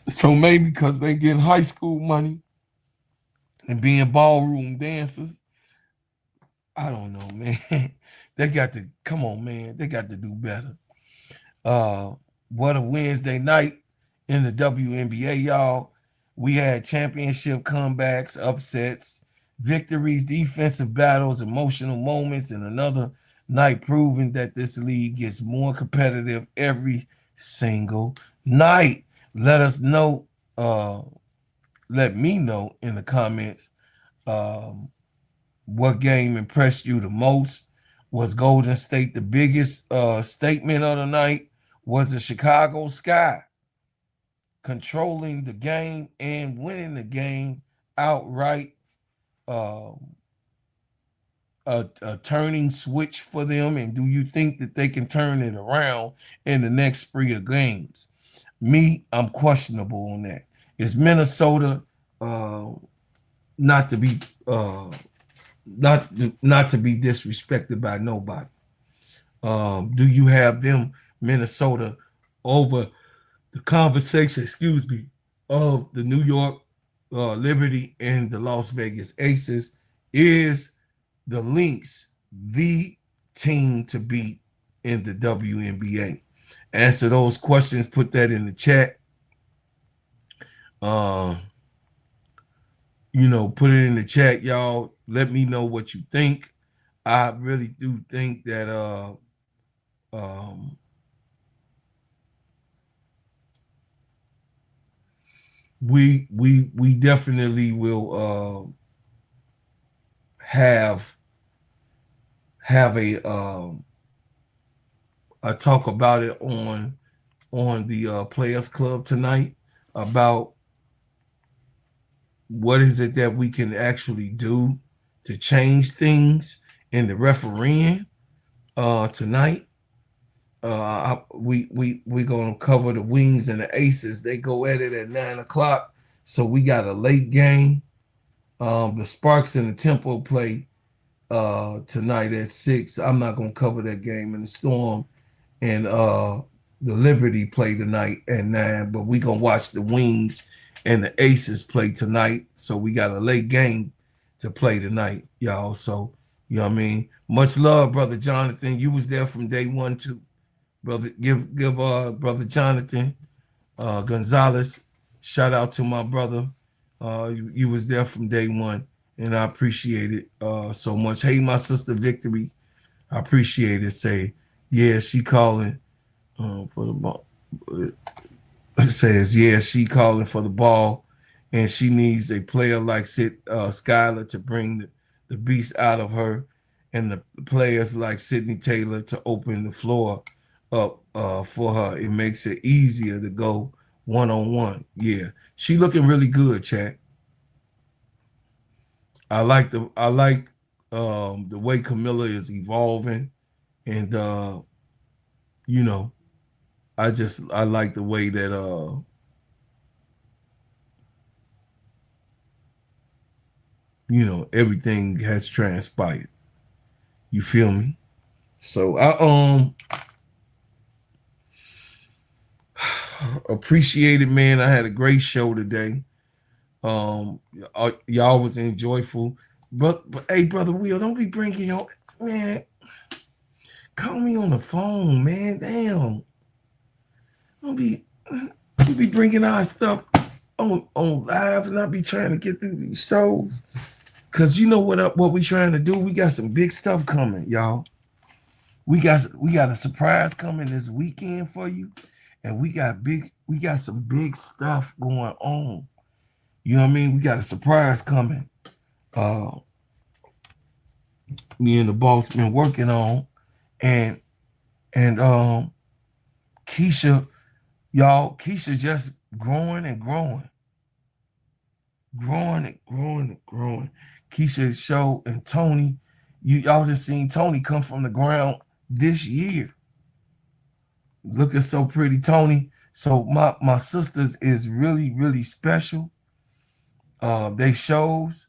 So maybe because they get high school money and being ballroom dancers, I don't know, man. They got to come on, man. They got to do better. What a Wednesday night in the WNBA, y'all. We had championship comebacks, upsets, victories, defensive battles, emotional moments, and another night proving that this league gets more competitive every single night. Let us know, let me know in the comments what game impressed you the most. Was Golden State the biggest statement of the night? Was the Chicago Sky controlling the game and winning the game outright a turning switch for them? And do you think that they can turn it around in the next spree of games? Me, I'm questionable on that. Is Minnesota not to be not to be disrespected by nobody? Do you have them Minnesota over the conversation, excuse me, of the New York Liberty and the Las Vegas Aces? Is the Lynx the team to beat in the WNBA? Answer those questions. Put that in the chat. Put it in the chat, y'all. Let me know what you think. I really do think that we definitely will have a talk about it on the Players Club tonight about what is it that we can actually do to change things in the refereeing tonight. We gonna cover the Wings and the Aces. They go at it at 9:00, so we got a late game. The Sparks and the Tempo play tonight at 6. I'm not gonna cover that game. And the Storm and the Liberty play tonight at 9. But we gonna watch the Wings and the Aces play tonight. So we got a late game to play tonight, y'all. So you know what I mean. Much love, brother Jonathan. You was there from day one too. Brother, give brother Jonathan Gonzalez shout out to my brother. You was there from day one, and I appreciate it so much. Hey, my sister Victory, I appreciate it. Say, yeah, she calling for the ball. It says, yeah, she calling for the ball, and she needs a player like Skylar to bring the beast out of her, and the players like Sydney Taylor to open the floor up for her. It makes it easier to go one-on-one. Yeah, she looking really good, chat. I like the way Camilla is evolving, and I like the way that everything has transpired. You feel me? So I appreciate it, man. I had a great show today. Y'all was enjoyable. But hey, brother Will, don't be bringing your man. Call me on the phone, man. Damn. Don't be we be bringing our stuff on live and I be trying to get through these shows. Cause you know what we trying to do? We got some big stuff coming, y'all. We got a surprise coming this weekend for you. And we got some big stuff going on. You know what I mean? We got a surprise coming. Me and the boss been working on. And Keisha, y'all, Keisha just growing and growing. Growing and growing and growing. Keisha's show and Tony, y'all just seen Tony come from the ground this year. Looking so pretty, Tony. So my sisters is really, really special. They shows,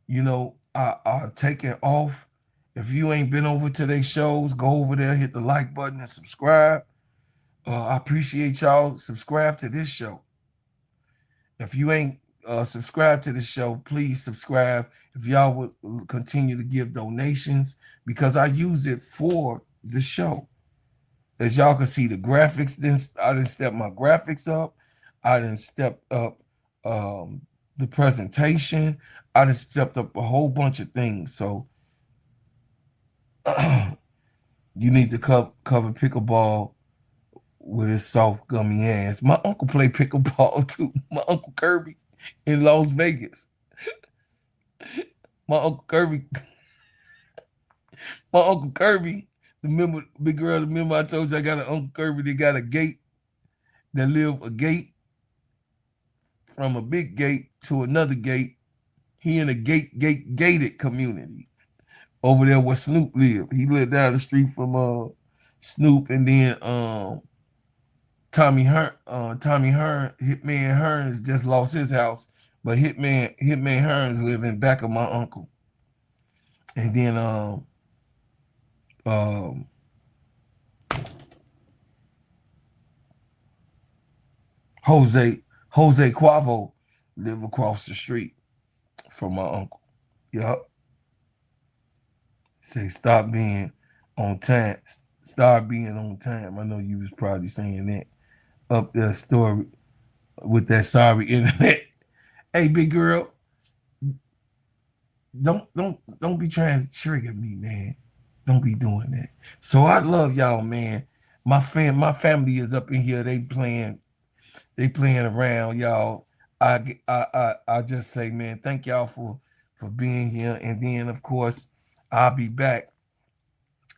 you know, are taking off. If you ain't been over to their shows, go over there, hit the like button and subscribe. I appreciate y'all. Subscribe to this show. If you ain't subscribed to the show, please subscribe. If y'all would continue to give donations, because I use it for the show. As y'all can see, the graphics, I didn't step my graphics up. I didn't step up the presentation. I just stepped up a whole bunch of things. So you need to cover pickleball with his soft gummy ass. My uncle played pickleball too. My Uncle Kirby in Las Vegas. My Uncle Kirby, the big girl, remember I told you I got an Uncle Kirby that got a gate, that live a gate from a big gate to another gate. He in a gated community over there where Snoop lived. He lived down the street from Snoop, and then Tommy Hearn, Hitman Hearns just lost his house, but Hitman Hearns live in back of my uncle. And then Jose Quavo live across the street from my uncle. Yup. Say stop being on time. Start being on time. I know you was probably saying that up there story with that sorry internet. Hey, big girl, don't be trying to trigger me, man. Don't be doing that. So I love y'all, man. My family is up in here. They playing around, y'all. I just say, man, thank y'all for being here. And then of course, I'll be back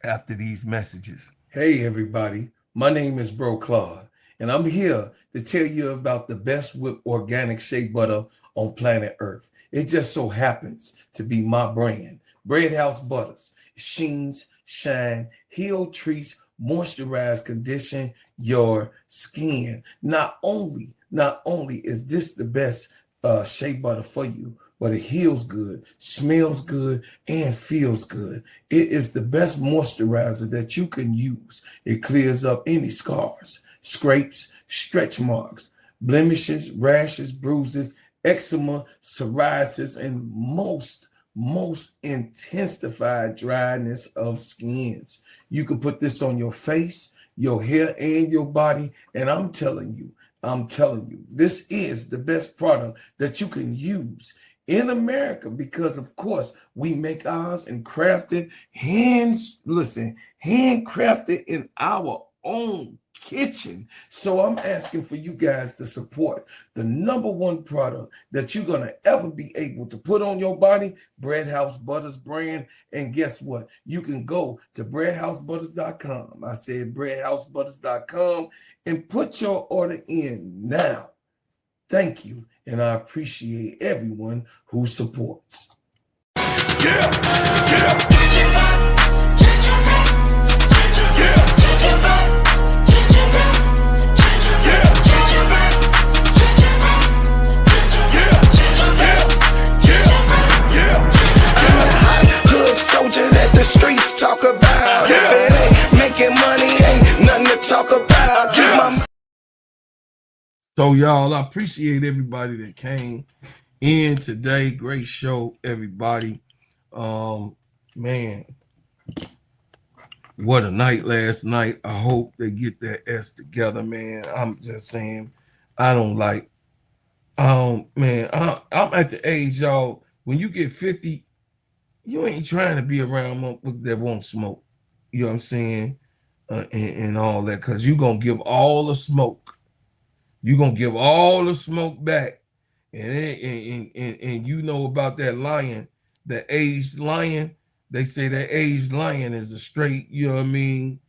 after these messages. Hey everybody, my name is Bro Claude, and I'm here to tell you about the best whipped organic shea butter on planet Earth. It just so happens to be my brand, Bread House Butters. It sheens, shine, heal, treats, moisturize, condition your skin. Not only is this the best shea butter for you, but it heals good, smells good, and feels good. It is the best moisturizer that you can use. It clears up any scars, scrapes, stretch marks, blemishes, rashes, bruises, eczema, psoriasis, and most intensified dryness of skins. You can put this on your face, your hair, and your body, and I'm telling you, this is the best product that you can use in America, because of course we make ours and crafted handcrafted in our own kitchen. So I'm asking for you guys to support the #1 product that you're gonna ever be able to put on your body, Bread House Butters brand. And guess what? You can go to breadhousebutters.com. I said breadhousebutters.com, and put your order in now. Thank you, and I appreciate everyone who supports. Hood soldier that the streets talk about. If it ain't making money, ain't nothing to talk about. Keep my So y'all, I appreciate everybody that came in today. Great show, everybody. Man, what a night last night. I hope they get their S together, man. I'm just saying, I don't like, man, I'm at the age, y'all, when you get 50, you ain't trying to be around motherfuckers that won't smoke. You know what I'm saying? And all that, because you're going to give all the smoke. You're going to give all the smoke back. And you know about that lion, the aged lion. They say that aged lion is a straight, you know what I mean,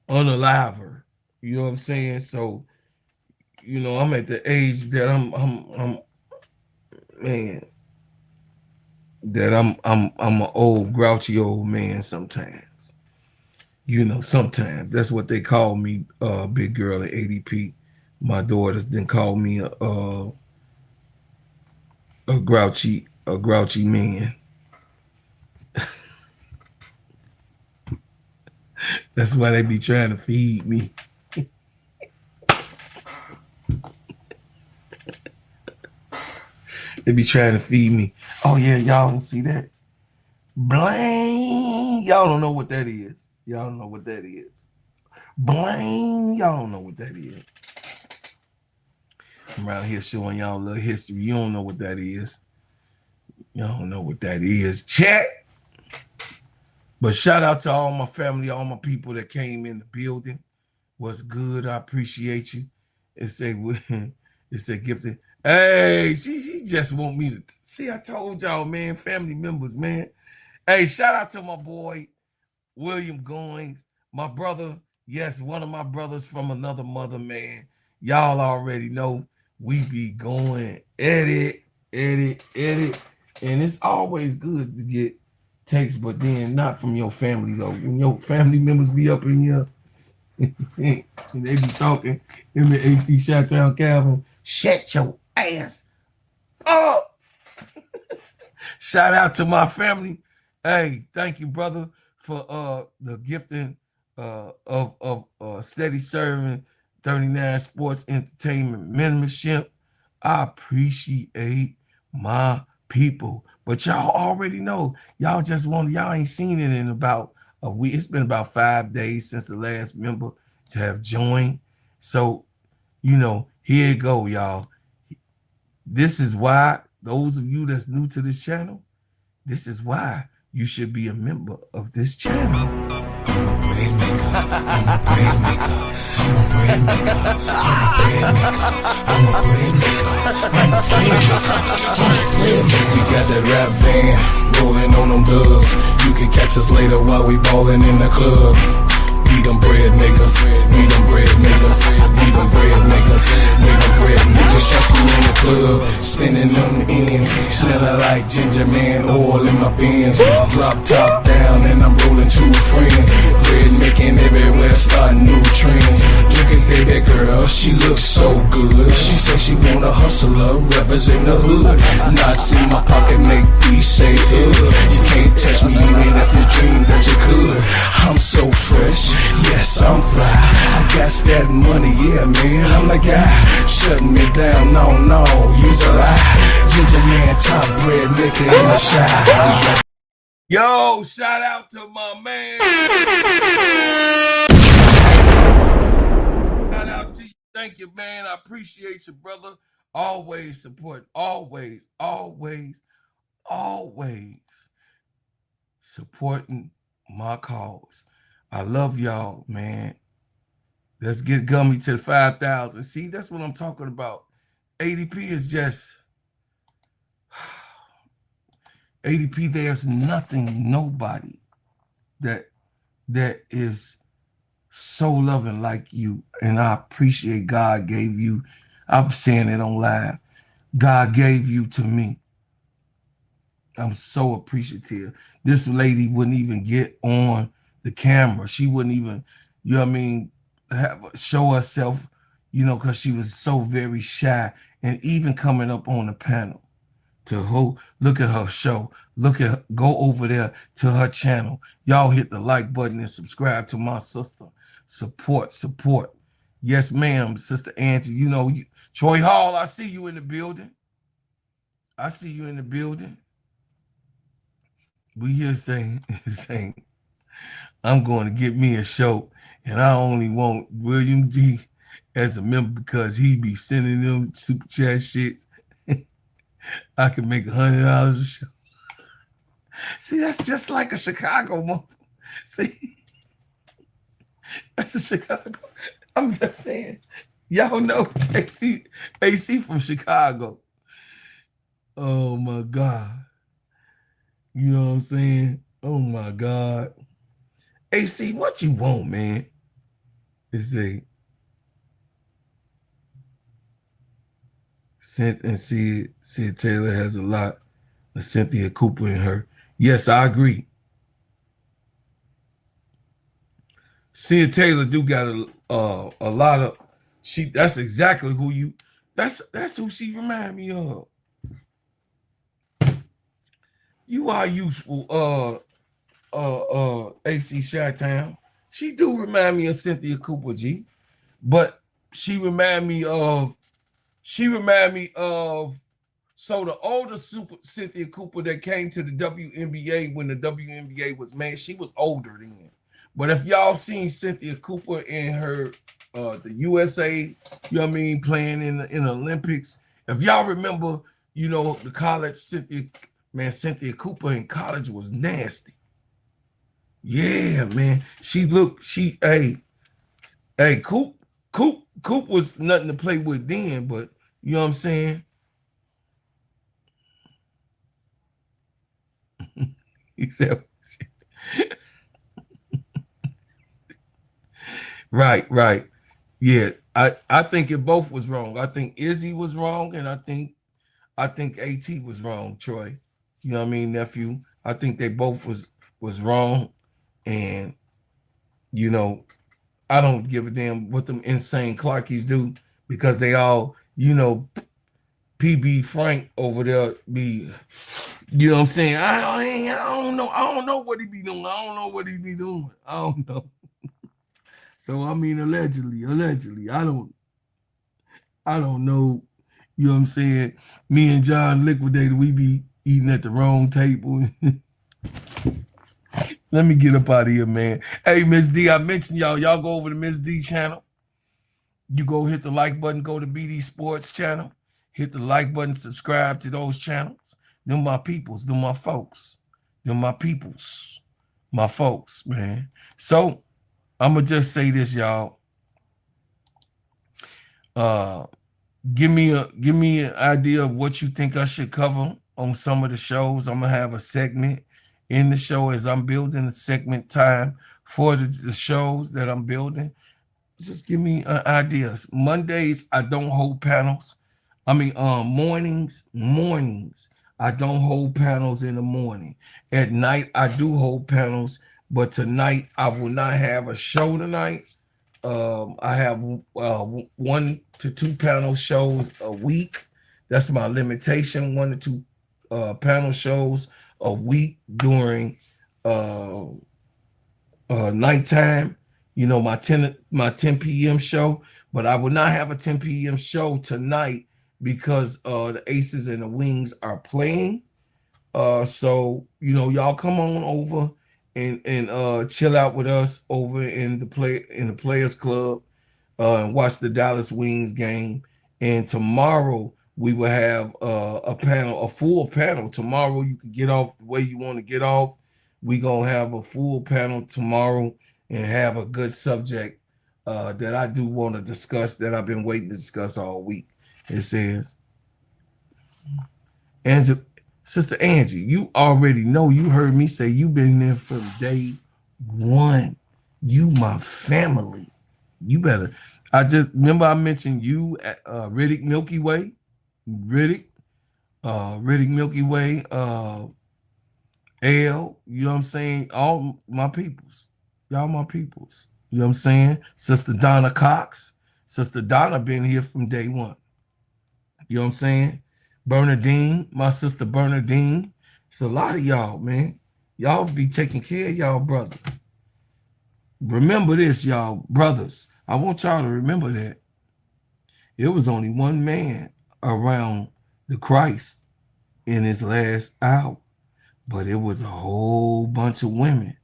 unaliver. You know what I'm saying? So, you know, I'm at the age that I'm man, that I'm an old grouchy old man sometimes. You know, sometimes that's what they call me, big girl at ADP. My daughters didn't call me a grouchy man. That's why they be trying to feed me. They be trying to feed me. Oh yeah, y'all don't see that. Blang. Y'all don't know what that is. Y'all don't know what that is. Blang. Y'all don't know what that is. I'm around here showing y'all a little history. You don't know what that is. Y'all don't know what that is. Chat. But shout out to all my family, all my people that came in the building. What's good? I appreciate you. It's a gifted. Hey, she just want me to see. I told y'all, man, family members, man. Hey, shout out to my boy William Goings, my brother. Yes, one of my brothers from another mother, man. Y'all already know we be going edit, and it's always good to get takes, but then not from your family though. When your family members be up in here and they be talking in the AC Chi-Town Calvin, shut your ass up. Shout out to my family. Hey, thank you, brother, for the gifting of steady serving 39 Sports Entertainment membership. I appreciate my people. But y'all already know. Y'all ain't seen it in about a week. It's been about 5 days since the last member to have joined. So, you know, here you go, y'all. This is why those of you that's new to this channel, this is why you should be a member of this channel. I'm a bread maker. I'm a bread maker. I'm a bread maker. I'm a bread maker. I'm a bread maker. I'm a bread maker. We got that rap van rolling on them dubs. You can catch us later while we ballin' in the club. We them bread makers, we them bread makers, we them bread makers, we them bread makers. Shots me in the club, spinning them ends, smelling like ginger man oil in my bins. Drop top down and I'm rolling two friends. Bread making everywhere, starting new trends. Look at baby girl, she looks so good. She said she want a hustler, represent the hood. Knots in my pocket make these say ugh. You can't touch me even if you dream that you could. I'm so fresh. Yes, I'm fly. I got that money, yeah, man. I'm the guy. Shutting me down, no, use a lie. Ginger man, top bread maker in the shy. Yo, shout out to my man. Shout out to you. Thank you, man. I appreciate you, brother. Always support. Always supporting my cause. I love y'all, man. Let's get Gummy to the 5,000. See, that's what I'm talking about. ADP is just ADP. There's nothing, nobody that is so loving like you. And I appreciate God gave you. I'm saying it on live. God gave you to me. I'm so appreciative. This lady wouldn't even get on the camera. She wouldn't even, you know what I mean, show herself, you know, because she was so very shy. And even coming up on the panel to look at her show, go over there to her channel. Y'all hit the like button and subscribe to my sister. Support. Yes, ma'am, Sister Auntie. You know, Troy Hall, I see you in the building. We here saying I'm going to get me a show, and I only want William D as a member because he be sending them super chat shits. I can make $100 a show. See, that's just like a Chicago mother. See, that's a Chicago. I'm just saying. Y'all know AC from Chicago. Oh my God. You know what I'm saying? Oh my God. AC, what you want, man? It's a Sid Taylor has a lot of Cynthia Cooper in her. Yes, I agree. Sid Taylor do got a lot of that's exactly who you that's who she remind me of. You are useful, AC Chi-Town. She do remind me of Cynthia Cooper, G. But she remind me of so the older super Cynthia Cooper that came to the WNBA when the WNBA was made, she was older then. But if y'all seen Cynthia Cooper in her the USA, you know what I mean, playing in the Olympics, if y'all remember, you know, the college Cynthia Cooper in college was nasty. Yeah, man. Coop was nothing to play with then, but you know what I'm saying? He said, right. Yeah, I think it both was wrong. I think Izzy was wrong, and I think AT was wrong, Troy. You know what I mean, nephew? I think they both was wrong, and you know, I don't give a damn what them insane Clarkies do because they all, you know, PB Frank over there be, you know what I'm saying? I don't know what he be doing. I don't know what he be doing. I don't know. So I mean, allegedly, I don't know. You know what I'm saying? Me and John Liquidator, we be eating at the wrong table. Let me get up out of here, man. Hey, Miss D, I mentioned y'all. Y'all go over to Miss D channel. You go hit the like button, go to BD Sports channel. Hit the like button, subscribe to those channels. Them my peoples, them my folks. Them my peoples, my folks, man. So I'm going to just say this, y'all. Give me an idea of what you think I should cover on some of the shows. I'm going to have a segment in the show as I'm building a segment time for the shows that I'm building. Just give me ideas. Mondays, I don't hold panels. I mean, mornings, I don't hold panels in the morning. At night, I do hold panels, but tonight, I will not have a show tonight. I have 1 to 2 panel shows a week. That's my limitation, 1 to 2 panel shows a week during nighttime. You know, my 10 p.m. show, but I will not have a 10 p.m. show tonight because the Aces and the Wings are playing. So, you know, y'all come on over and chill out with us over in the Players Club and watch the Dallas Wings game. And tomorrow we will have a full panel. Tomorrow you can get off the way you want to get off. We're going to have a full panel tomorrow and have a good subject that I do want to discuss that I've been waiting to discuss all week. It says, Sister Angie, you already know, you heard me say you've been there from day one. You my family. You better. I just remember I mentioned you at Riddick Milky Way. Riddick Milky Way, L, you know what I'm saying? All my peoples. Y'all my peoples. You know what I'm saying? Sister Donna Cox. Sister Donna been here from day one. You know what I'm saying? Bernadine, my sister Bernadine. It's a lot of y'all, man. Y'all be taking care of y'all brother. Remember this, y'all brothers. I want y'all to remember that. It was only one man around the Christ in his last hour, but it was a whole bunch of women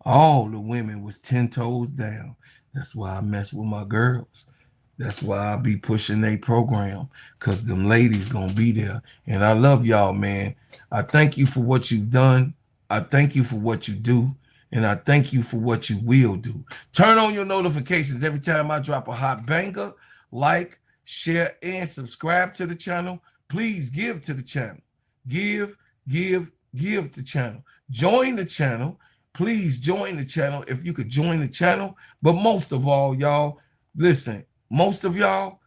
All the women was 10 toes down. That's why I mess with my girls. That's why I be pushing their program, because them ladies gonna be there. And I love y'all, man. I thank you for what you've done. I thank you for what you do. And I thank you for what you will do. Turn on your notifications every time I drop a hot banger. Like, share, and subscribe to the channel. Please give to the channel. Give the channel. Join the channel. Please join the channel if you could join the channel. But most of all, y'all, listen, most of y'all,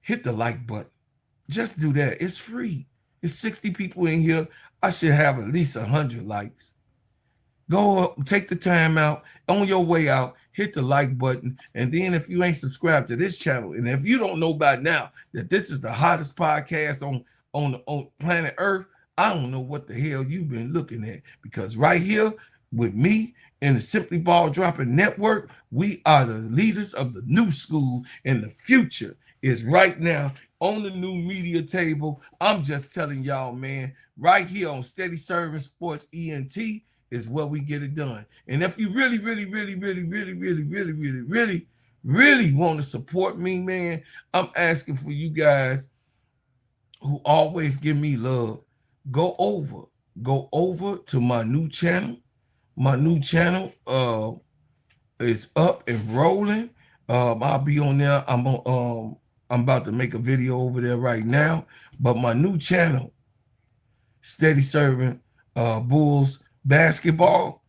hit the like button. Just do that. It's free. It's 60 people in here. I should have at least 100 likes. Go take the time out on your way out, hit the like button. And then if you ain't subscribed to this channel, and if you don't know by now that this is the hottest podcast on planet Earth, I don't know what the hell you've been looking at, because right here with me and the Simply Ball Dropping Network, we are the leaders of the new school, and the future is right now on the new media table. I'm just telling y'all, man, right here on Steady Serving Sports ENT is where we get it done. And if you really want to support me, man, I'm asking for you guys who always give me love, go over to my new channel. My new channel is up and rolling. I'll be on there. I'm about to make a video over there right now. But my new channel, Steady Serving Bulls Basketball.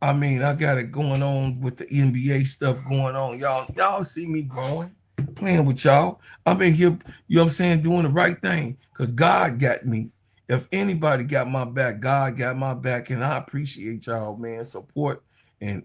I mean, I got it going on with the NBA stuff going on. Y'all see me growing, playing with y'all. I'm in here, you know what I'm saying, doing the right thing, because God got me. If anybody got my back, God got my back, and I appreciate y'all, man, support and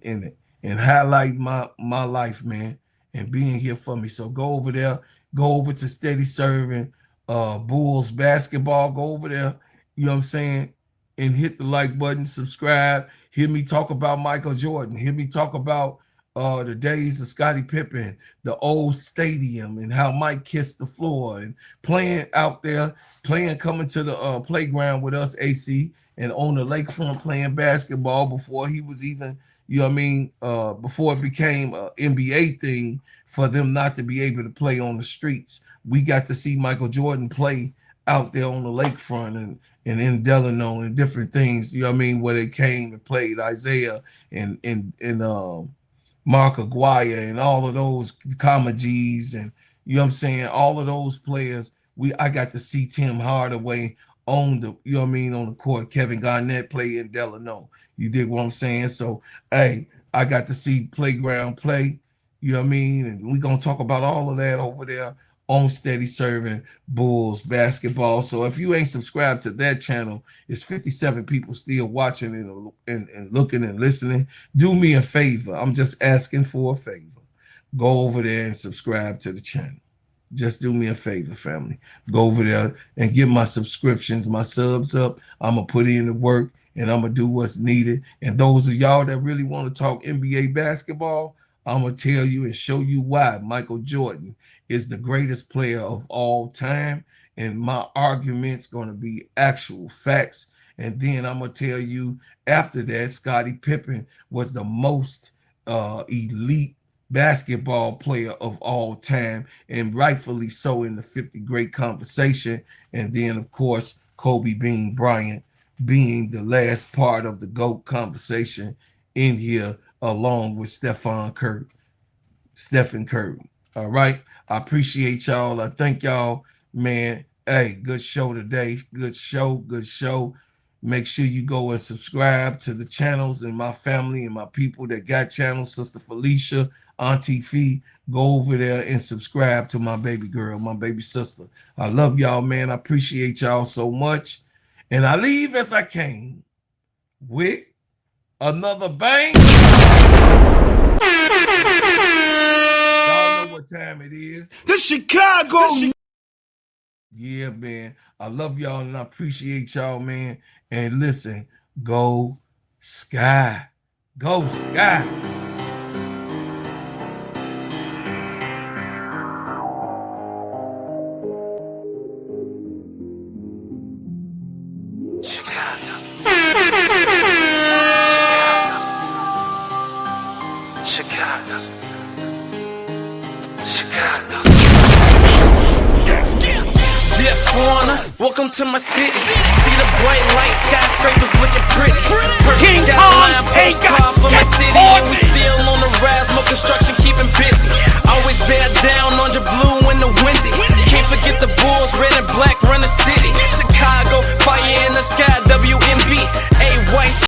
highlight my life, man, and being here for me. So go over there, go over to Steady Serving Bulls Basketball, go over there, you know what I'm saying, and hit the like button, subscribe, hear me talk about Michael Jordan, hear me talk about the days of Scottie Pippen, the old stadium, and how Mike kissed the floor, and playing out there, coming to the playground with us, AC, and on the lakefront playing basketball before he was even, you know what I mean, before it became an NBA thing for them not to be able to play on the streets. We got to see Michael Jordan play out there on the lakefront and in Delano and different things, you know what I mean, where they came and played Isaiah and Mark Aguirre and all of those Kamaji's, and you know what I'm saying, all of those players. I got to see Tim Hardaway on the, you know what I mean, on the court. Kevin Garnett play in Delano. You dig what I'm saying? So, hey, I got to see Playground play, you know what I mean? And we're going to talk about all of that over there on Steady Serving Bulls Basketball. So if you ain't subscribed to that channel, it's 57 people still watching and looking and listening. Do me a favor. I'm just asking for a favor. Go over there and subscribe to the channel. Just do me a favor, family. Go over there and get my subscriptions, my subs up. I'm going to put in the work, and I'm going to do what's needed. And those of y'all that really want to talk NBA basketball, I'm going to tell you and show you why Michael Jordan is the greatest player of all time. And my argument's going to be actual facts. And then I'm going to tell you after that, Scottie Pippen was the most elite basketball player of all time, and rightfully so in the 50 great conversation. And then, of course, Kobe Bean Bryant being the last part of the GOAT conversation in here, along with Stephen Curry. All right. I appreciate y'all. I thank y'all, man. Hey, good show today. Good show. Make sure you go and subscribe to the channels and my family and my people that got channels. Sister Felicia, Auntie Fee, go over there and subscribe to my baby girl, my baby sister. I love y'all, man. I appreciate y'all so much. And I leave as I came with another bang. Y'all know what time it is. The Chicago. Yeah, man. I love y'all and I appreciate y'all, man. And listen, go Sky. Go Sky. Chicago. Chicago. Yeah, foreigner, welcome to my city. See the bright light, skyscrapers looking pretty. King Kong ain't got